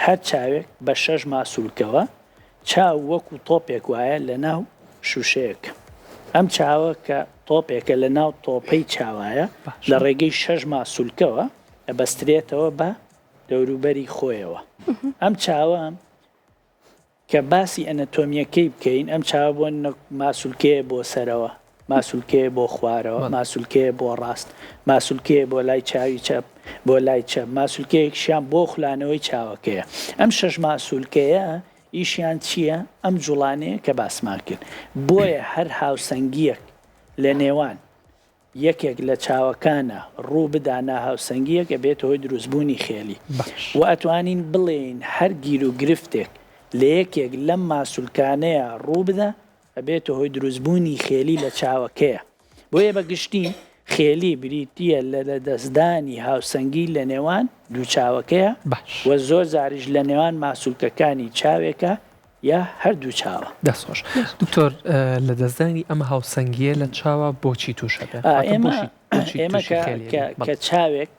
هەر چاوێک بە 6 ماسوولکەوە چاو وەکو تۆپێک وایە لە ناو شوشەیەک. ئەم چاوە کە تۆپێکە لە ناو تۆپەی چاوایە لە ڕێگەی 6 ماسوولکەوە ئەبەسترێتەوە بە دەوروبەری خۆیەوە. ئەم چاوە کە باسی ئەنەتۆمیەکەی بکەین، ئەم چاوە بۆ ماسوولکەیە بۆ سەرەوە، ماسوولکەیە بۆ خوارەوە، ماسوولکەیە بۆ ڕاست، ماسوولکەیە بۆ لای چاوی چەپ، بۆ لای چەپ، ماسوولکەیەکیشیان بۆ خولانەوەی چاوەکەیە. ئەم 6 ماسوولکەیە ئیشیان چییە؟ ئەم جوڵانەیە کە باسمان کرد. بۆیە هەر هاوسەنگیەک لە نێوان یەکێک لە چاوەکانە ڕوو بدانا هاوسەنگیەکە بێت هۆی دروستبوونی خێلی و ئەتوانین بڵێین هەر گیر و گرفتێک لە یەکێک لەم ماسوولکانەیە ڕوو بدە ئەبێتە هۆی دروستبوونی خێلی لە چاوەکەیە. بۆیە بەگشتی خێلی بریتیە لە دەستدانی هاوسەنگی لە نێوان دوو چاوەکەیە و زۆر زاریش لە نێوان ماسوولکەکانی چاوێکە یا هەردوو چاوە. دەستخۆش. دکتۆر لە دەستدانی ئەمە هاوسەنگیە لە چاوە بۆچی تووشە بێت؟ ئێمە کە چاوێک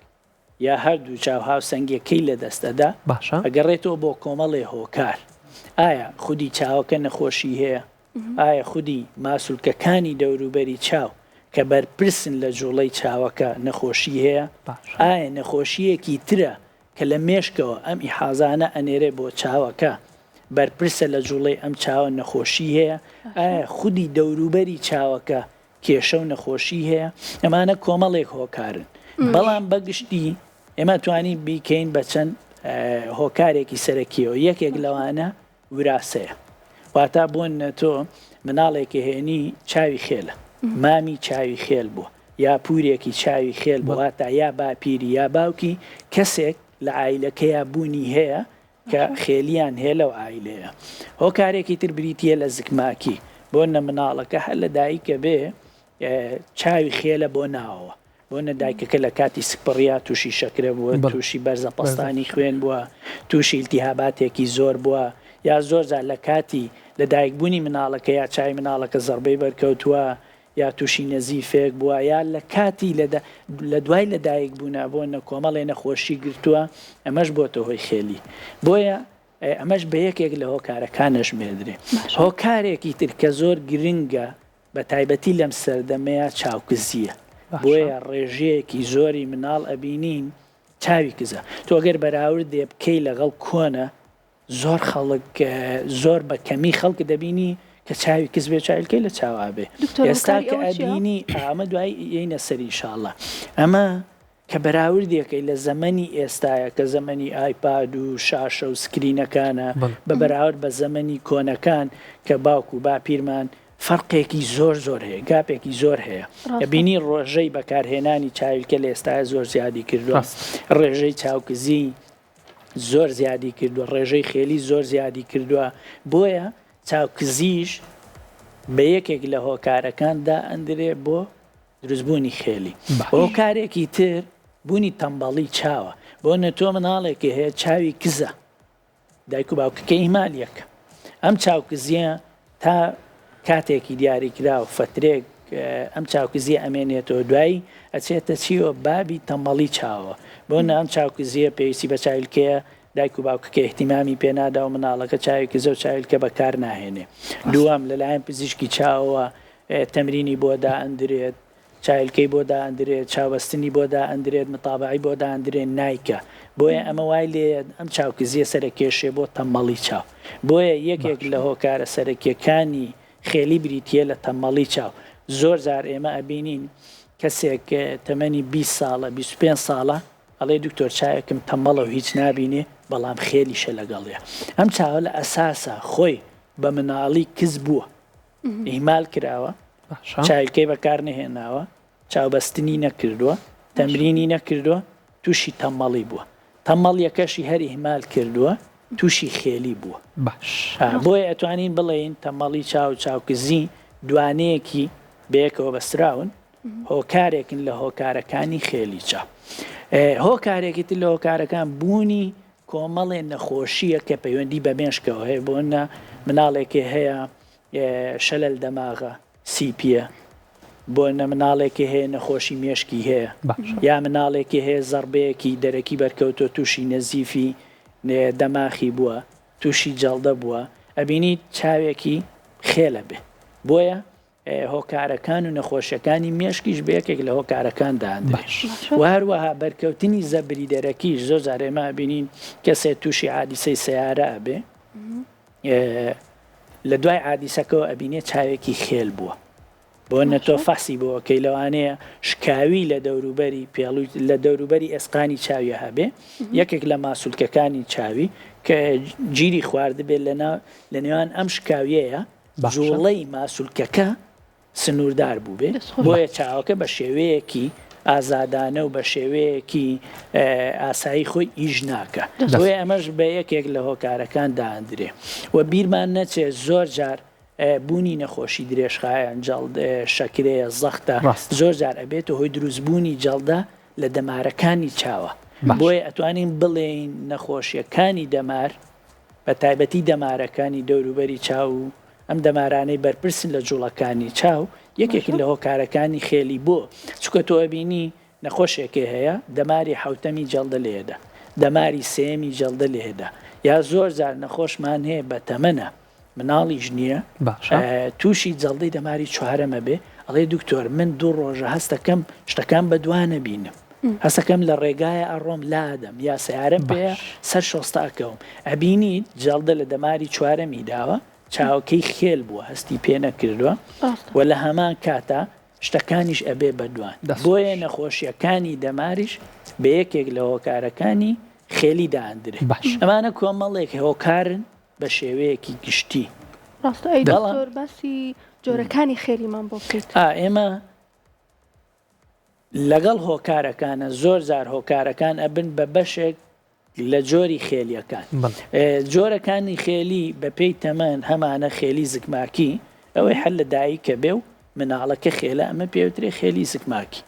یا هەردوو چاو هاوسەنگیەکەی لە دەستەدا ئەگەڕێتەوە بۆ کۆمەڵێ هۆکار. ئایا خودی چاوەکە نەخۆشی هەیە؟ ئایا خودی ماسوولکەکانی دەوروبەری چاو کە بەرپرسن لە جوڵەی چاوەکە نەخۆشی هەیە؟ ئایا نەخۆشیەکی ترە کە لە مێشکەوە ئەم ئیحازانە ئەنێرێ بۆ چاوەکە بەرپرسە لە جوڵەی ئەم چاوە نەخۆشی هەیە؟ ئایا خودی دەوروبەری چاوەکە کێشە و نەخۆشی هەیە؟ ئەمانە کۆمەڵێک هۆکارن، بەڵام بەگشتی ئێمە توانی بیکەین بە چەند هۆکارێکی سەرەکیەوە. یەکێک لەوانە وراسەیە، واتە بۆن تۆ مناڵێکی هێنی چاوی خێلە، مامی چاوی خێل بووە یا پورێکی چاوی خێل بووە، تا یا باپیری یا باوکی کەسێک لە عیلەکەیە بوونی هەیە کە خێلیان هەیە لەو عیلەیە. هۆکارێکی تر بریتیە لە زگماکی، بۆ نە مناڵەکە هەر لە دایکە بێ چاوی خێلە بۆ ناوەوە، بۆ نە دایکەکە لە کاتی سپڕیا تووشی شەکرە بووە، تووشی بەرزە پەستانی خوێن بووە، تووشی ئیلتیهاباتێکی زۆر بووە، یا زۆرجار لە کاتی لە دایکبوونی مناڵەکە یا چای مناڵەکە زەربەی بەرکەوتووە یا تووشی نەزیفێک بووە، یا لە کاتی لە دوای لە دایک بوونا بۆ نە کۆمەڵێ نەخۆشی گرتووە، ئەمەش بۆتە هۆی خێلی. بۆیە ئەمەش بە یەکێک لە هۆکارەکانش مێدرێ. هۆکارێکی تر کە زۆر گرنگە بە تایبەتی لەم سەردەمەیە چاوکزیە. بۆیە ڕێژەیەکی زۆری مناڵ ئەبینین چاوی کزە. تۆ گەر بەراورد دێ بکەی لەگەڵ کۆنە، زۆر خەڵک زۆر بە کەمی خەڵک دەبینی کە چاوی کز بێ چایلکەی لە چاوا بێ. ئێستا کە ئەبینی ئامە دوای یەینە سەری ئینشاءڵڵا. ئەمە کە بەراوردێکەکەی لە زەمەنی ئێستایە کە زەمەنی ئایپاد و شاشە و سکرینەکانە بە بەراورد بە زەمەنی کۆنەکان کە باوکو و باپیرمان فەرقێکی زۆر زۆر هەیە، گاپێکی زۆر هەیە. ئەبینی ڕۆژەی بەکارهێنانی چاویلکە لە ئێستاە زۆر زیادی کردووە، ڕێژەی چاوکزی زۆر زیادی کردووە، ڕێژەی خێلی زۆر زیادی کردووە. بۆیە چاوکزیش بە یەکێک لە هۆکارەکاندا ئەندرێ بۆ دروستبوونی خێلی. هۆکارێکی تر بوونی تەمبەڵی چاوە، بۆ نە تۆ مناڵێکی هەیە چاوی کزە، دایک و باوکەکە ئیمالیەکە، ئەم چاوکزیە تا کاتێکی دیاریکرا و فترێک ئەم چاوکزیە ئەمێنێتەوە دوایی ئەچێتە چیوە بابی تەمبەڵی چاوە. بۆ نە ئەم چاوکزیە پێویستی بە چایلکەیە دایک و باوکەکە احتیمامی پێنادا و مناڵەکە چاوێکی زە و چاویلکە بەکار ناهێنێ. دووەم لەلایەن پزیشکی چاوەوە تەمرینی بۆدا ئەندرێت، چایلکەی بۆدا ئەندرێت، چاوبەستنی بۆدا ئەندرێت، متابعی بۆدا ئەندرێت نایکە. بۆیە ئەمە وای لێ ئەم چاوکزیە سەرەکێشێ بۆ تەمبەڵی چاو. بۆیە یەکێک لە هۆکارە سەرەکیەکانی خێلی بریتیە لە تەمبەڵی چاو. زۆر زار ئێمە ئەبینین کەسێک تەمەنی 20 ساڵە 25 ساڵە ئەڵێ دکتۆر چاوێکم تەمەڵە و هیچ نابینێ بەڵام خێلیشە لەگەڵێ ئەم چاوە لە ئەساسە خۆی بە مناڵی کز بووە ئیمال کراوە چاویلکەی بەکار نهێناوە چاوبەستنی نەکردووە تەمرینی نەکردووە تووشی تەمەڵی بووە تەمەڵ یەکەشی هەر ئیهمال کردووە تووشی خێلی بووە بۆیە ئەتوانین بڵێین تەمەڵی چاوکزی دوانەیەکی بەیەکەوە بەستراون هۆکارێکن لە هۆکارەکانی خێلی چاو هۆکارێکی تر لە هۆکارەکان بوونی کۆمەڵێ نەخۆشیە کە پەیوەندی بە مێشکەوە هەیە بۆنە مناڵێکی هەیە شەلل دەماغە سیپیە بۆ نە مناڵێکی هەیە نەخۆشی مێشکی هەیە یا مناڵێکی هەیە زەربەیەکی دەرەکی بەرکەوتۆ تووشی نەزیفی دەماخی بووە تووشی جەڵدە بووە ئەبینی چاوێکی خێلە بێ بۆیە هۆکارەکان و نەخۆشیەکانی مێشکیش بەیەکێک لە هۆکارەکاندادرێت و هەروەها بەرکەوتنی زەبری دەرەکیش زۆر جار ئێمە بینین کەسێک تووشی عادیسەی سەیارە ئەبێ لە دوای عادیسەکەەوە ئەبینێت چاوێکی خێل بووە بۆ نەتۆ فەسی بۆ کەی لەوانەیە شکاوی لە دەوروبەری پێڵوی لە دەوروبەری ئێسقانی چاویە هەبێ یەکێک لە ماسوولکەکانی چاوی کە گیری خواردبێت لە نێوان ئەم شکاویەیە جوڵەی ماسوولکەکە سنووردار بوو بێ بۆیە چاوەکە بە شێوەیەکی ئازادانە و بە شێوەیەکی ئاسایی خۆی ئیژ ناکە بۆیە ئەمەش بە یەکێک لە هۆکارەکان داهاندرێ و بیرمان نەچێت زۆر جار بوونی نەخۆشی درێژخایەن جەڵد شەکرەیە زەختە زۆر جار ئەبێتە هۆی دروستبوونی جەڵدە لە دەمارەکانی چاوە بۆیە ئەتوانین بڵێین نەخۆشیەکانی دەمار بە تایبەتی دەمارەکانی دەوروبەری چاو و ئەم دەمارانەی بەرپرسن لە جوڵەکانی چاو یەکێکی لە هۆکارەکانی خێلی بۆ چکە تۆ ئەبینی نەخۆشێکی هەیە دەماری حوتەمی جەڵدە لێدا دەماری سێمی جەڵدە لێدا یا زۆر جار نەخۆشمان هەیە بە تەمەنە مناڵیش نییە تووشی جەڵدەی دەماری چوارەمە بێ ئەڵێ دکتۆر من 2 ڕۆژە هەستەکەم شتەکان بەدوانە بینم هەستەکەم لە ڕێگایە ئەڕۆم لادەم یا سیارەم پێەیە سەر شۆستاکەوم ئەبینیت جەڵدە لە دەماری چوارەمی داوە چاوکەی خێل بووە هەستی پێ نەکردووە و لە هەمان کاتە شتەکانیش ئەبێ بەدوان بۆیە نەخۆشیەکانی دەماریش بە یەکێک لە هۆکارەکانی خێلی داهاندرێت ئەمانە کۆمەڵێک هۆکارن بە شێوەیەکی گشتی ڕاستە باسی جۆرەکانی خێریمان بۆ بکەیت ئێمە لەگەڵ هۆکارەکانە زۆر جار هۆکارەکان ئەبن بە بەشێک لە جۆری خێلیەکان جۆرەکانی خێلی بە پێی تەمەن هەمانە خێلی زگماکی ئەوەی هەر لە دایکە بێ و مناڵەکە خێلە ئەمە پێوترێ خێلی زگماکی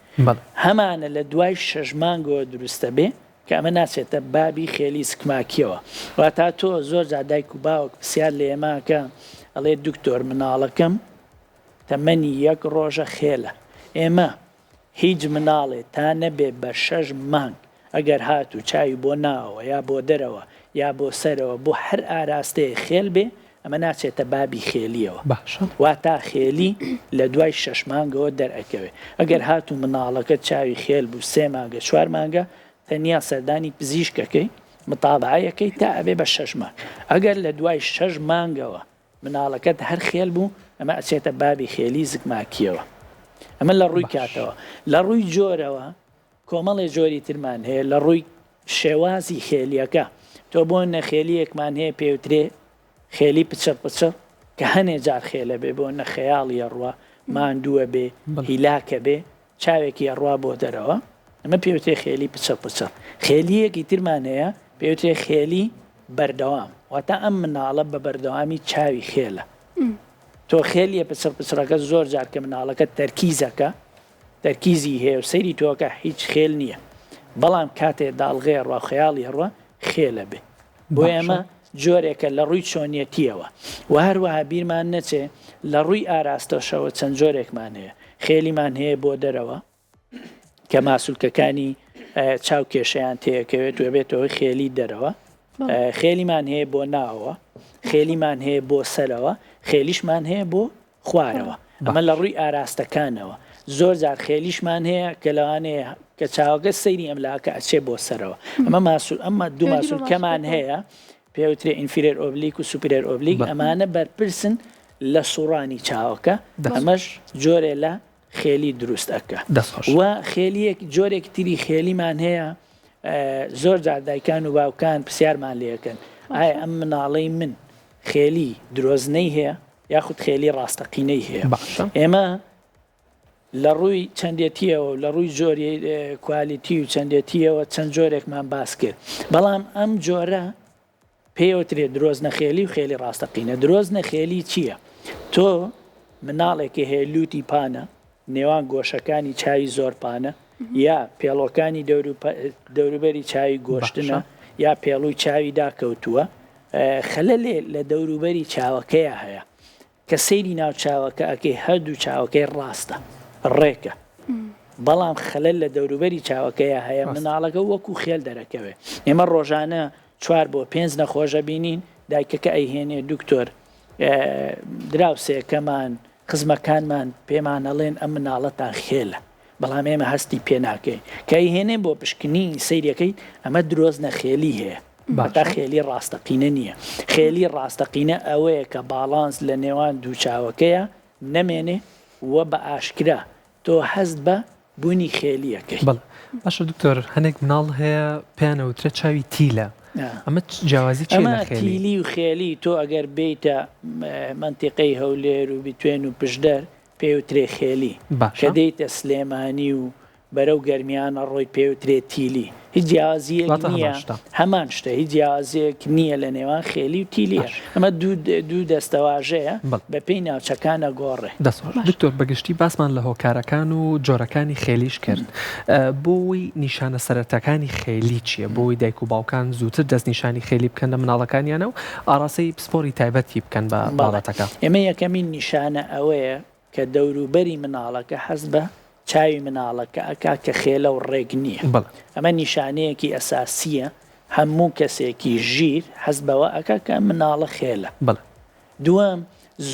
هەمانە لە دوای 6 مانگەوە دروستە بێ کە ئەمە ناچێتە بابی خێلی زگماکیەوە واتە تۆ زۆر جا دایک و باوک پرسیار لە ئێماکە ئەڵێ دکتۆر مناڵەکەم تەمەنی 1 ڕۆژە خێلە ئێمە هیچ مناڵێ تا نەبێ بە 6 مانگ ئەگەر هات و چاوی بۆ ناوە یا بۆ دەرەوە یا بۆ سەرەوە بۆ هەر ئاراستەیە خێل بێ ئەمە ناچێتە بابی خێلیەوە واتا خێلی لە دوای 6 مانگەوە دەرئەکەوێ ئەگەر هات و مناڵەکە چاوی خێل بوو 3 مانگە 4 مانگە تەنیا سەردانی پزیشکەکەی متابعەکەی تا ئەبێ بە 6 مانگ ئەگەر لە دوای 6 مانگەوە مناڵەکەت هەر خێل بوو ئەمە ئەچێتە بابی خێلی زگماکیەوە ئەمە لە ڕووی کاتەوە لە ڕووی جۆرەوە کۆمەڵی جۆری ترمان هەیە لە ڕووی شێوازی خێلیەکە تۆ بۆ نەخێلیەکمان هەیە پێوترێ خێلی پچە کە هەنێ جار خێلە بێ بۆ نەخەیاڵی ئەڕوا ماندووە بێ هیلاکە بێ چاوێکی ئەڕوا بۆ دەرەوە ئەمە پێوترێ خێلی پچە خێلیەکی ترمان هەیە پێوترێ خێلی بەردەوام واتە ئەم مناڵە بە بەردەوامی چاوی خێلە تۆ خێلیە پچڕەکە زۆر جار کە مناڵەکە تەرکیزەکە تەرکیزی هەیە و سەیری تۆکە هیچ خێل نییە بەڵام کاتێ داڵغێ ڕوا خەیاڵی هەڕوە خێلە بێ بۆ ئێمە جۆرێکە لە ڕووی چۆنیەتیەوە و هەروەها بیرمان نەچێ لە ڕووی ئاراستەشەوە چەند جۆرێکمان هەیە خێلیمان هەیە بۆ دەرەوە کە ماسوولکەکانی چاو کێشەیان تێکەوێت و بێتەوە خێلی دەرەوە خێلیمان هەیە بۆ ناوەوە خێلیمان هەیە بۆ سەرەوە خێلیشمان هەیە بۆ خوارەوە ئەمە لە ڕووی ئاراستەکانەوە زۆر جار خێلیشمان هەیە کە لەوانەیە کە چاوەکە سەیری ئەملاکە ئەچێ بۆ سەرەوە ئەمە دوو ماسوولکەمان هەیە پێوترێ ئینفیرێر ئۆبلیک و سوپرێر ئۆبلیک ئەمانە بەرپرسن لە سوڕانی چاوەکە ئەمەش جۆرێ لە خێلی دروست ئەکە و خێلیەک جۆرێک تری خێلیمان هەیە زۆر جار دایکان و باوکان پرسیارمان لێەکەن ئایا ئەم مناڵەی من خێلی درۆزنەی هەیە یاخود خێلی ڕاستەقینەی هەیە ئێمە لە ڕووی چەندێتیەوە لە ڕووی جۆری کوالیتی و چەندێتیەوە چەند جۆرێکمان باس کرد بەڵام ئەم جۆرە پێوترێت درۆزنە خێلی و خێلی ڕاستەقینە درۆزنە خێلی چییە؟ تۆ مناڵێکی هەیە لوتی پانە نێوان گۆشەکانی چاوی زۆر پانە یا پێڵۆکانی دەوروبەری چاوی گۆشتنە یا پێڵووی چاوی داکەوتووە خەلەلێ لە دەوروبەری چاوەکەیە هەیە کە سەیری ناو چاوەکە ئەکەی هەردوو چاوەکەی ڕاستە ڕێکە بەڵام خەلەل لە دەوروبەری چاوەکەیە هەیە مناڵەکە وەکو خێل دەرەکەوێ ئێمە ڕۆژانە 4 بۆ 5 نەخۆشە بینین دایکەکە ئەیهێنێ دکتۆر دراوسێکەمان خزمەکانمان پێمان ئەڵێن ئەم مناڵەتان خێلە بەڵام ئێمە هەستی پێ ناکەین کە ئەیهێنێ بۆ پشکنی سەیرەکەی ئەمە درۆزنە خێلی هەیە بەتا خێلی ڕاستەقینە نییە خێلی ڕاستەقینە ئەوەیە کە باڵانس لە نێوان دوو چاوەکەیە نەمێنێ وە بە ئاشکرا تۆ هەست بە بوونی خێلیەکەی باشە دکتۆر هەنێک مناڵ هەیە پێیانەوترە چاوی تیلە ئەمە جیاوازی ئەمە تیلی و خێلی تۆ ئەگەر بیتە منتیقەی هەولێر و بیتوێن و پشدەر پێوترێ خێلی کە دەیتە سلێمانی و بەرەو گەرمیانە ڕۆی پێوترێ تیلی هیچ جیاوازیەک نییە هەمان شتە هیچ جیاوازیەک نییە لە نێوان خێلی و تیلیە ئەمە دوو دەستەواژەیە بە پێی ناوچەکانە گۆڕێ دکتۆر بەگشتی باسمان لە هۆکارەکان و جۆرەکانی خێلیش کرد بۆی نیشانە سەرەتەکانی خێلی چییە بۆی دایک و باوکان زووتر دەست نیشانی خێلی بکەن لە مناڵەکانیانە و ئاڕاستەی پسپۆری تایبەتی بکەن بە باڵەتەکە ئێمە یەکەمین نیشانە ئەوەیە کە دەوروبەری مناڵەکە حەز بە چاوی مناڵەکە ئەکا کە خێلە و ڕێگ نییە ئەمە نیشانەیەکی ئەساسیە هەموو کەسێکی ژیر حەز بەوە ئەکا کە مناڵە خێلە دووەم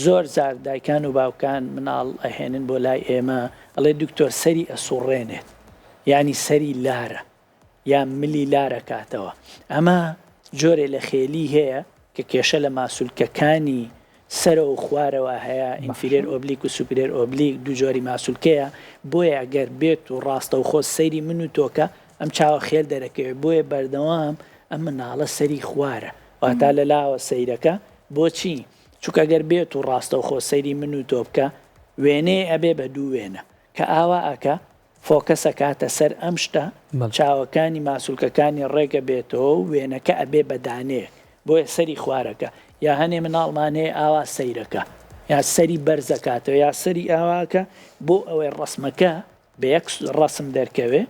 زۆر زار دایکان و باوکان مناڵ ئەهێنن بۆ لای ئێمە ئەڵێ دکتۆر سەری ئەسوڕێنێت یعنی سەری لارە یا ملی لارە کاتەوە ئەمە جۆرێ لە خێلی هەیە کە کێشە لە ماسوولکەکانی سەرە و خوارەوە هەیە ئینفیرێر ئۆبلیک و سوپرێر ئۆبلیک دوو جۆری ماسوولکەیە بۆیە ئەگەر بێت و ڕاستە و خۆ سەیری من و تۆکە ئەم چاوە خێل دەرەکەوێت بۆیە بەردەوام ئەم مناڵە سەری خوارە واتە لە لاوە سەیرەکە بۆچی چونکە ئەگەر بێت و ڕاستە و خۆ سەیری من و تۆ بکە وێنێ ئەبێ بە دوو وێنە کە ئاوا ئەکە فۆکەسە کاتە سەر ئەم شتە چاوەکانی ماسوولکەکانی ڕێگە بێتەوە و وێنەکە ئەبێ بەدانێ بۆیە سەری خوارەکە یا هەنێ مناڵمان هەیە ئاوا سەیرەکە یا سەری بەرزەکاتەوە یا سەری ئاواکە بۆ ئەوەی ڕسمەکە بە یەک ڕسم دەرکەوێ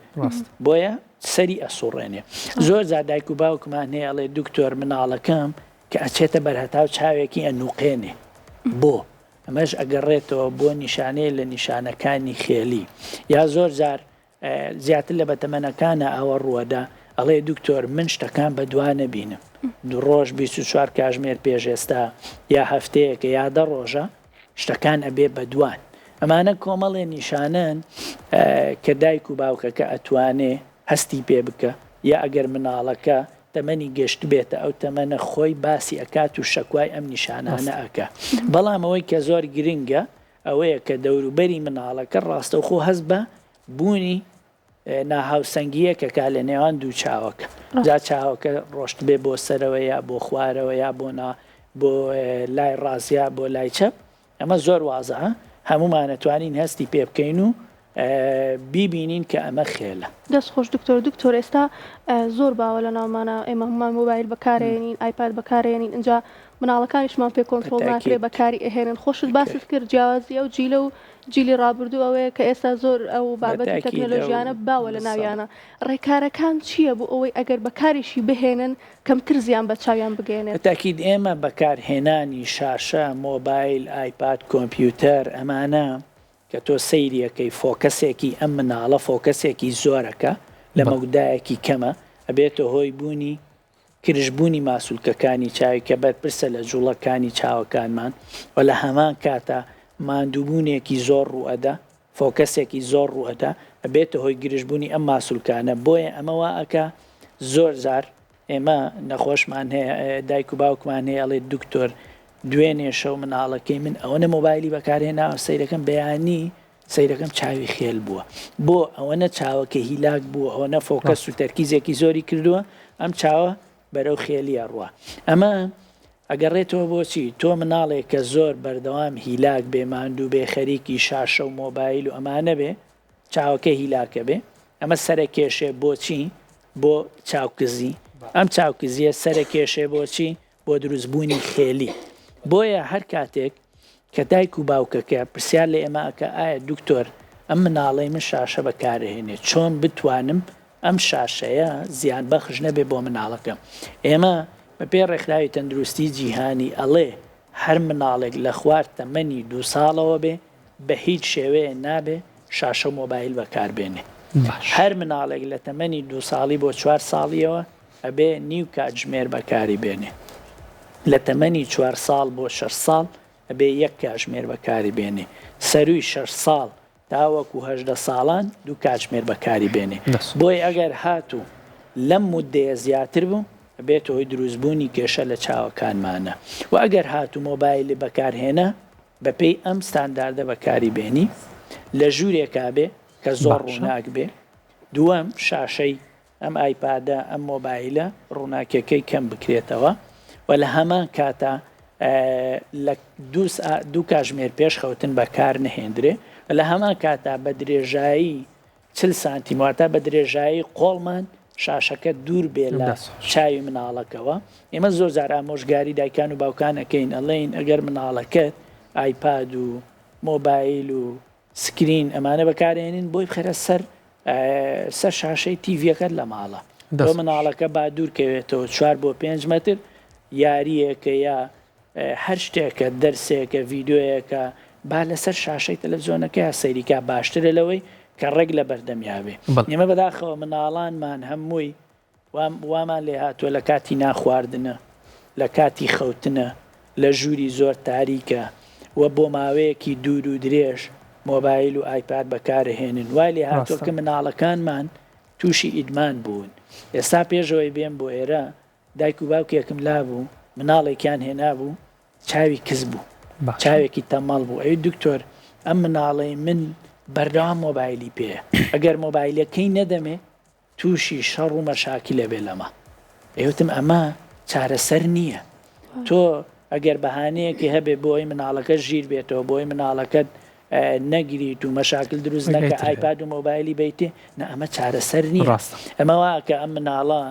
بۆیە سەری ئەسوڕێنێ زۆر جار دایک و باوکمان هەیە ئەڵێ دکتۆر مناڵەکەم کە ئەچێتە بەرهەتاو چاوێکی ئەنووقێنێ بۆ ئەمەش ئەگەڕێتەوە بۆ نیشانەیە لە نیشانەکانی خێلی یا زۆر جار زیاتر لە بەتەمەنەکانە ئەوە ڕووەدا ئەڵێ دکتۆر من شتەکان بە دوانە بینم دو ڕۆژ 24 کاتژمێر پێشێستا یا هەفتەیەکە یا 10 ڕۆژە شتەکان ئەبێ بە دوان ئەمانە کۆمەڵێ نیشانەن کە دایک و باوکەکە ئەتوانێ هەستی پێ بکە یا ئەگەر مناڵەکە تەمەنی گەشت بێتە ئەو تەمەنە خۆی باسی ئەکات و شەکوای ئەم نیشانانە ئەکە بەڵام ئەوەی کە زۆر گرنگە ئەوەیە کە دەوروبەری مناڵەکە ڕاستەوخۆ هەست بە بوونی ناهاوسەنگیە کە کا لە نێوان دوو چاوەکە جا چاوەکە ڕۆشت بێ بۆ سەرەوە یا بۆ خوارەوە یا بۆ لای ڕازیا بۆ لای چەپ ئەمە زۆر وازە هەمومانەتوانین هەستی پێ بکەین و بیبینین کە ئەمە خێلە دەست خۆش دکتۆر ئێستا زۆر باوە لە ناومانە ئێمە هەمومان مۆبایل بەکارێنین ئایپاد بەکارێنین اینجا مناڵەکانیشمان پێ کۆنتڕۆڵ ناکرێ بەکاری ئەهێنن خۆشت باست کرد جیاوازی ئەو جیلە و جیلی ڕابردوو ئەوەیە کە ئێستا زۆر ئەو بابەتی تەکنۆلۆژیانە باوە لە ناویانە ڕێکارەکان چییە بۆ ئەوەی ئەگەر بەکاریشی بهێنن کەمتر زیان بە چاویان بگەێنێت تاکید ئێمە بەکارهێنانی شاشە مۆبایل ئایپاد کۆمپیوتەر ئەمانە کە تۆ سەیریەکەی فۆکەسێکی ئەم مناڵە فۆکەسێکی زۆرەکە لە مەودایەکی کەمە ئەبێتە هۆی بوونی کرشبوونی ماسوولکەکانی چاوی کە بەرپرسە لە جوڵەکانی چاوەکانمان و لە هەمان کاتە ماندووبوونێکی زۆر ڕوئەدا فۆکەسێکی زۆر ڕوئەدا ئەبێتە هۆی گرژبوونی ئەم ماسوولکانە بۆیە ئەمەوە ئەکە زۆر زار ئێمە نەخۆشمان هەیە دایک و باوکمان هەیە ئەڵێ دکتۆر دوێنێ شەو مناڵەکەی من ئەوەنە مۆبایلی بەکارهێناوە سەیرەکەم بەیانی سەیرەکەم چاوی خێل بووە بۆ ئەوەنە چاوەکە هیلاک بوو ئەوە نەفۆکەس و تەرکیزێکی زۆری کردووە ئەم چاوە بەرەو خێلیە ڕوە ئەمە ئەگەڕێتەوە بۆچی تۆ مناڵێک کە زۆر بەردەوام هیلاک بێ ماندوو بێ خەریکی شاشە و مۆبایل و ئەمانە بێ چاوەکە هیلاکە بێ ئەمە سەرە کێشێ بۆچی بۆ چاوکزی ئەم چاوکزیە سەرە کێشێ بۆچی بۆ دروستبوونی خێلی بۆیە هەر کاتێک کە دایک و باوکەکە پرسیار لە ئێمەکە ئایا دکتۆر ئەم مناڵەی من شاشە بەکارهێنێ چۆن بتوانم ئەم شاشەیە زیان بەخش نەبێ بۆ مناڵەکەم ئێمە بە پێ ڕێکخراوی تەندروستی جیهانی ئەڵێ هەر مناڵێک لە خوار تەمەنی 2 ساڵەوە بێ بە هیچ شێوەیە نابێ شاشە مۆبایل بەکاربێنێ هەر مناڵێک لە تەمەنی 2 ساڵی بۆ 4 ساڵیەوە ئەبێ نیو کاتژمێر بەکاری بێنێ لە تەمەنی 4 ساڵ بۆ 6 ساڵ ئەبێ 1 کاتژمێر بەکاری بێنێ سەروی 6 ساڵ تاوەکو 18 ساڵان 2 کاتژمێر بەکاری بێنێ بۆی ئەگەر هاتوو لەم مودەیە زیاتر بوو بێت هۆی دروستبوونی کێشە لە چاوەکانمانە و ئەگەر هاتوو مۆبایلی بەکارهێنا بەپێی ئەم ستانداردە بەکاری بێنی لە ژوورێکا بێ کە زۆر ڕووناک بێ دووەم شاشەی ئەم ئایپادە ئەم مۆبایلە ڕووناکەکەی کەم بکرێتەوە و لە هەمان کاتە لە 2 کاتژمێر پێش خەوتن بەکار نەهێندرێ لە هەمان کاتە بە درێژایی 40 سانتیماتە بە درێژایی قۆڵمان شاشەکە دوور بێ لە چاوی مناڵەکەەوە ئێمە زۆر جار ئامۆژگاری دایکان و باوکانەکەین ئەڵێن ئەگەر مناڵەکەت ئایپاد و مۆبایل و سکرین ئەمانە بەکارێنین بۆی بخەرە سەر شاشەی تیڤەکەت لە ماڵە بۆ مناڵەکە با دوورکەوێتەوە 4 بۆ 5 متر یاریەکە یا هەر شتێکە دەرسێکە ڤیددیۆیەکە با لەسەر شاشەی تەلەڤیزۆنەکە سەیریکا باشترە لەوەی کە ڕێک لە بەردەمیاوێ ئێمە بەداخەوە مناڵانمان هەمووی وامان لێ هاتووە لە کاتی ناخواردنە لە کاتی خەوتنە لە ژووری زۆر تاریکە و بۆ ماوەیەکی دوور و درێژ مۆبایل و ئایپاد بەکارهێنن وای لێ هاتووە کە مناڵەکانمان تووشی ئیدمان بوون ئێستا پێشەوەی بێن بۆ ئێرە دایک و باوکێکم لابوو مناڵێکیان هێنا بوو چاوی کز بوو چاوێکی تەمەڵ بوو ئەوی دکتۆر ئەم مناڵەی من بەردەوام مۆبایلی پێ ئەگەر مۆبایلەکەی نەدەمێ تووشی شەڕ و مەشاکی لەبێ لەمە ئێوتم ئەمە چارەسەر نییە تۆ ئەگەر بەهانەیەکی هەبێ بۆی مناڵەکە ژیر بێتەوە بۆی مناڵەکەت نەگریت و مەشاکل دروست نەکە ئایپاد و مۆبایلی بیتێ نە ئەمە چارەسەر نییە ئەمە واکە ئەم مناڵە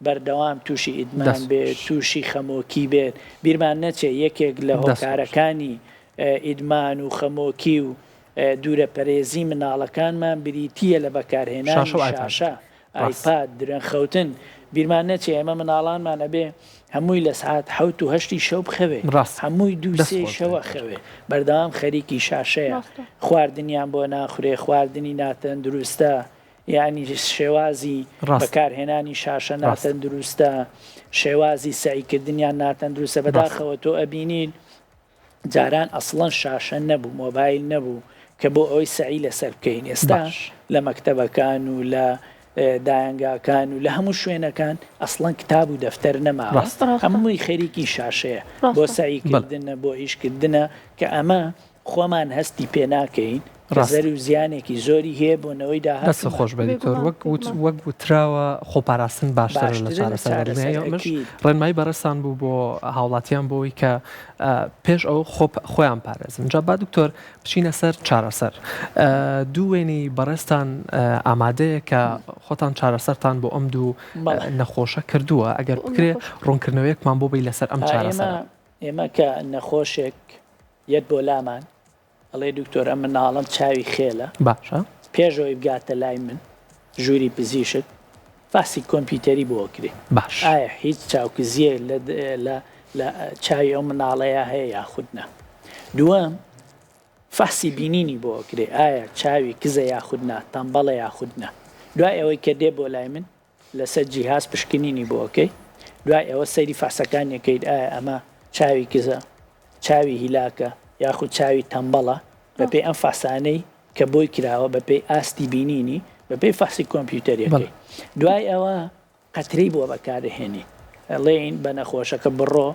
بەردەوام تووشی ئیدمان بێت تووشی خەمۆکی بێت بیرمان نەچێ یەکێک لە هۆکارەکانی ئیدمان و خەمۆکی و دوورە پەرێزی مناڵەکانمان بریتیە لە بەکارهێنانی شاشە ئایپاد درەنگ خەوتن بیرمان نەچێ ئێمە مناڵانمان ئەبێ هەمووی لە سعات 7 و 8 شەو بخەوێ هەمووی 2-3 شەوە خەوێ بەردەوام خەریکی شاشەیە خواردنیان بۆ ناخورێ خواردنی ناتەندروستە یعنی شێوازی بەکارهێنانی شاشە ناتەندروستە شێوازی سعیکردنیان ناتەندروستە بەداخەوە تۆ ئەبینین جاران ئەسڵەن شاشە نەبوو مۆبایل نەبوو کە بۆ ئەوی سعی لەسەر بکەین ئێستا لە مەکتەبەکان و لە دایانگاکان و لە هەموو شوێنەکان ئەسڵەن کتاب و دەفتەر نەماوە هەمووی خەریکی شاشەیە بۆ سعیکردنە بۆ ئیشکردنە کە ئەمە خۆمان هەستی پێ ناکەین زەر و زیانێکی زۆری هەیە بۆنەوەی داهات خۆش بەیتۆر وەک وتراوە خۆپاراستن باشتر لە چارەسەرمەش ڕێنمایی بەڕێستان بوو بۆ هاوڵاتیان بۆی کە پێش ئەو خۆیان پارێزن جا با دکتۆر بچینە سەر چارەسەر دوو وێنی بەڕێستان ئامادەیە کە خۆتان چارەسەرتان بۆ ئەم دوو نەخۆشە کردووە ئەگەر بکرێ ڕوونکردنەوەیەکمان بۆ بی لەسەر ئەم چارەسەر ئێمە کە نەخۆشێک یەت بۆ لامان ئەڵێ دکتۆر ئەم مناڵم چاوی خێلە باشە پێشەوەی بگاتە لای من ژووری پزیشک فاسی کۆمپیوتەری بۆ کرێ باش ئایا هیچ چاوکزیە لە چاوی ئەو مناڵەیە هەیە یاخودنا دووەم فاسی بینینی بۆ کرێ ئایا چاوی کزە یاخودنا تەمبەڵە یاخودنا دوای ئەوەی کە دێ بۆ لای من لەسەر جیهاز پشکنینی بۆکەی دوای ئەوە سەیری فاسەکانیەکەیت ئایا ئەمە چاوی کزە چاوی هیلاکە یاخود چاوی تەمبەڵە بەپێی ئەم فاسانەی کە بۆی کراوە بەپێی ئاستی بینینی بەپێی فاسی کۆمپیوتەریەکەی دوای ئەوە قەترەی بۆ بەکارهێنی ئەڵێین بە نەخۆشەکە بڕۆ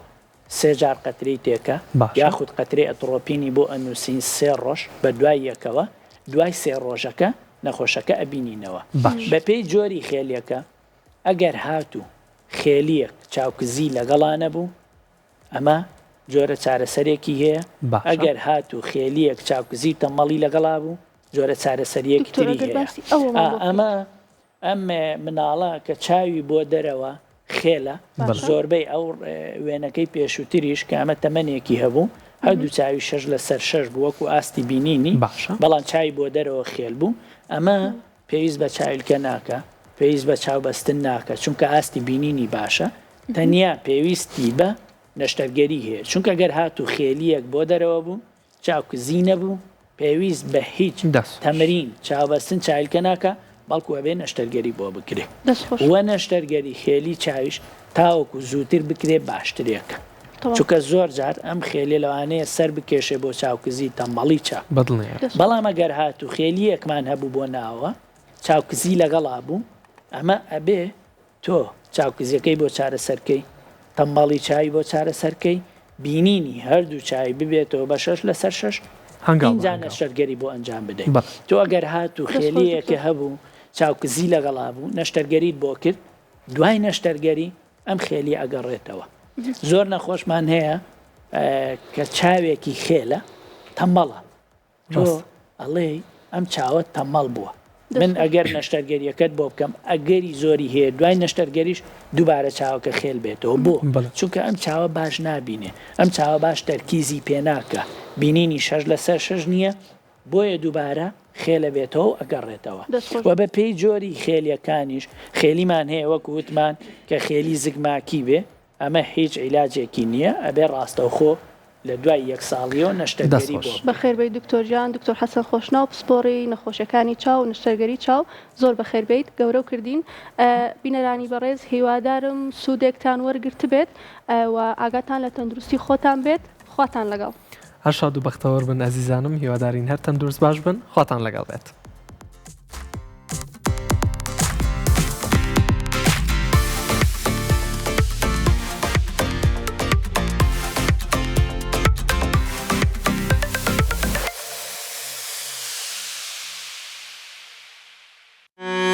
3 جار قەترەی تێکە یاخود قەترەی ئەترۆپینی بۆ ئەنووسین 3 ڕۆژ بە دوای یەکەوە دوای 3 ڕۆژەکە نەخۆشەکە ئەبینینەوە. بەپێی جۆری خێلیەکە ئەگەر هاتوو خێلیەک چاوکزی لەگەڵانە بوو ئەمە جۆرە چارەسەرێکی هەیە. ئەگەر هاتوو خێلیەک چاوکزی تەمەڵی لەگەڵا بوو جۆرە چارەسەریەکی تری هەیە. ئەم مناڵە کە چاوی بۆ دەرەوە خێلە زۆربەی ئەو وێنەکەی پێشووتریش کە ئەمە تەمەنێکی هەبوو هەردوو چاوی 6/6 بوو وەکو ئاستی بینینی بەڵام چاوی بۆ دەرەوە خێل بوو ئەمە پێویست بە چاویلکە ناکە پێویست بە چاوبەستن ناکە چونکە ئاستی بینینی باشە تەنیا پێویستی بە نەشتەرگەری هەیە چونکە گەر هاتوو خێلیەک بۆ دەرەوە بوو چاوکزی نەبوو پێویست بە هیچ تەمرین چاوبەستن چاویلکە ناکە بەڵکو ئەبێ نەشتەرگەری بۆ بکرێ وە نەشتەرگەری خێلی چاویش تاوەکو زووتر بکرێ باشترێکە چونکە زۆر جار ئەم خێلی لەوانەیە سەر بکێشێ بۆ چاوکزی تەمەڵی چاو بەڵام ئەگەر هاتوو خێلیەکمان هەبوو بۆ ناوە چاوکزی لەگەڵا بوو ئەمە ئەبێ تۆ چاوکزیەکەی بۆ چارەسەرکەی تەمەڵی چاوی بۆ چارەسەرکەی بینینی هەردوو چاوی ببێتەوە بە 6/6 اینجا نەشتەرگەری بۆ ئەنجام بدەیت تۆ ئەگەر هاتوو خێلیەکە هەبوو چاوکزی لەگەڵا بوو نەشتەرگەریت بۆ کرد دوای نەشتەرگەری ئەم خێلی ئەگەڕێتەوە زۆر نەخۆشمان هەیە کە چاوێکی خێلە تەمەڵە تۆ ئەڵێ ئەم چاوە تەمەڵ بووە من ئەگەر نەشتەرگەریەکەت بۆ بکەم ئەگەری زۆری هەیە دوای نەشتەرگەریش دووبارە چاوەکە خێل بێتەوە بۆ چونکە ئەم چاوە باش نابینێ ئەم چاوە باش تەرکیزی پێناکە بینینی 6/6 نییە بۆیە دووبارە خێلە بێتەوە ئەگەڕێتەوە و بە پێی جۆری خێلیەکانیش خێلیمان هەیە وەکو وتمان کە خێلی زگماکی بێ ئەمە هیچ عیلاجێکی نییە ئەبێ ڕاستەوخۆ لە دوای 1 ساڵیەوە نەشتەرگەری بۆ بەخێربەی دکتۆرجان دکتۆر حەسەن خۆشناو پسپۆڕی نەخۆشیەکانی چاو و نەشتەرگەری چاو زۆر بەخێربیت گەورە و کردین بینەرانی بەڕێز هیوادارم سوودێکتان وەرگرت بێت و ئاگاتان لە تەندروستی خۆتان بێت خواتان لەگەڵ هەر شاد و بەختەوەر بن ئەزیزانم هیوادارین هەر تەندروست باش بن خواتان لەگەڵ بێت.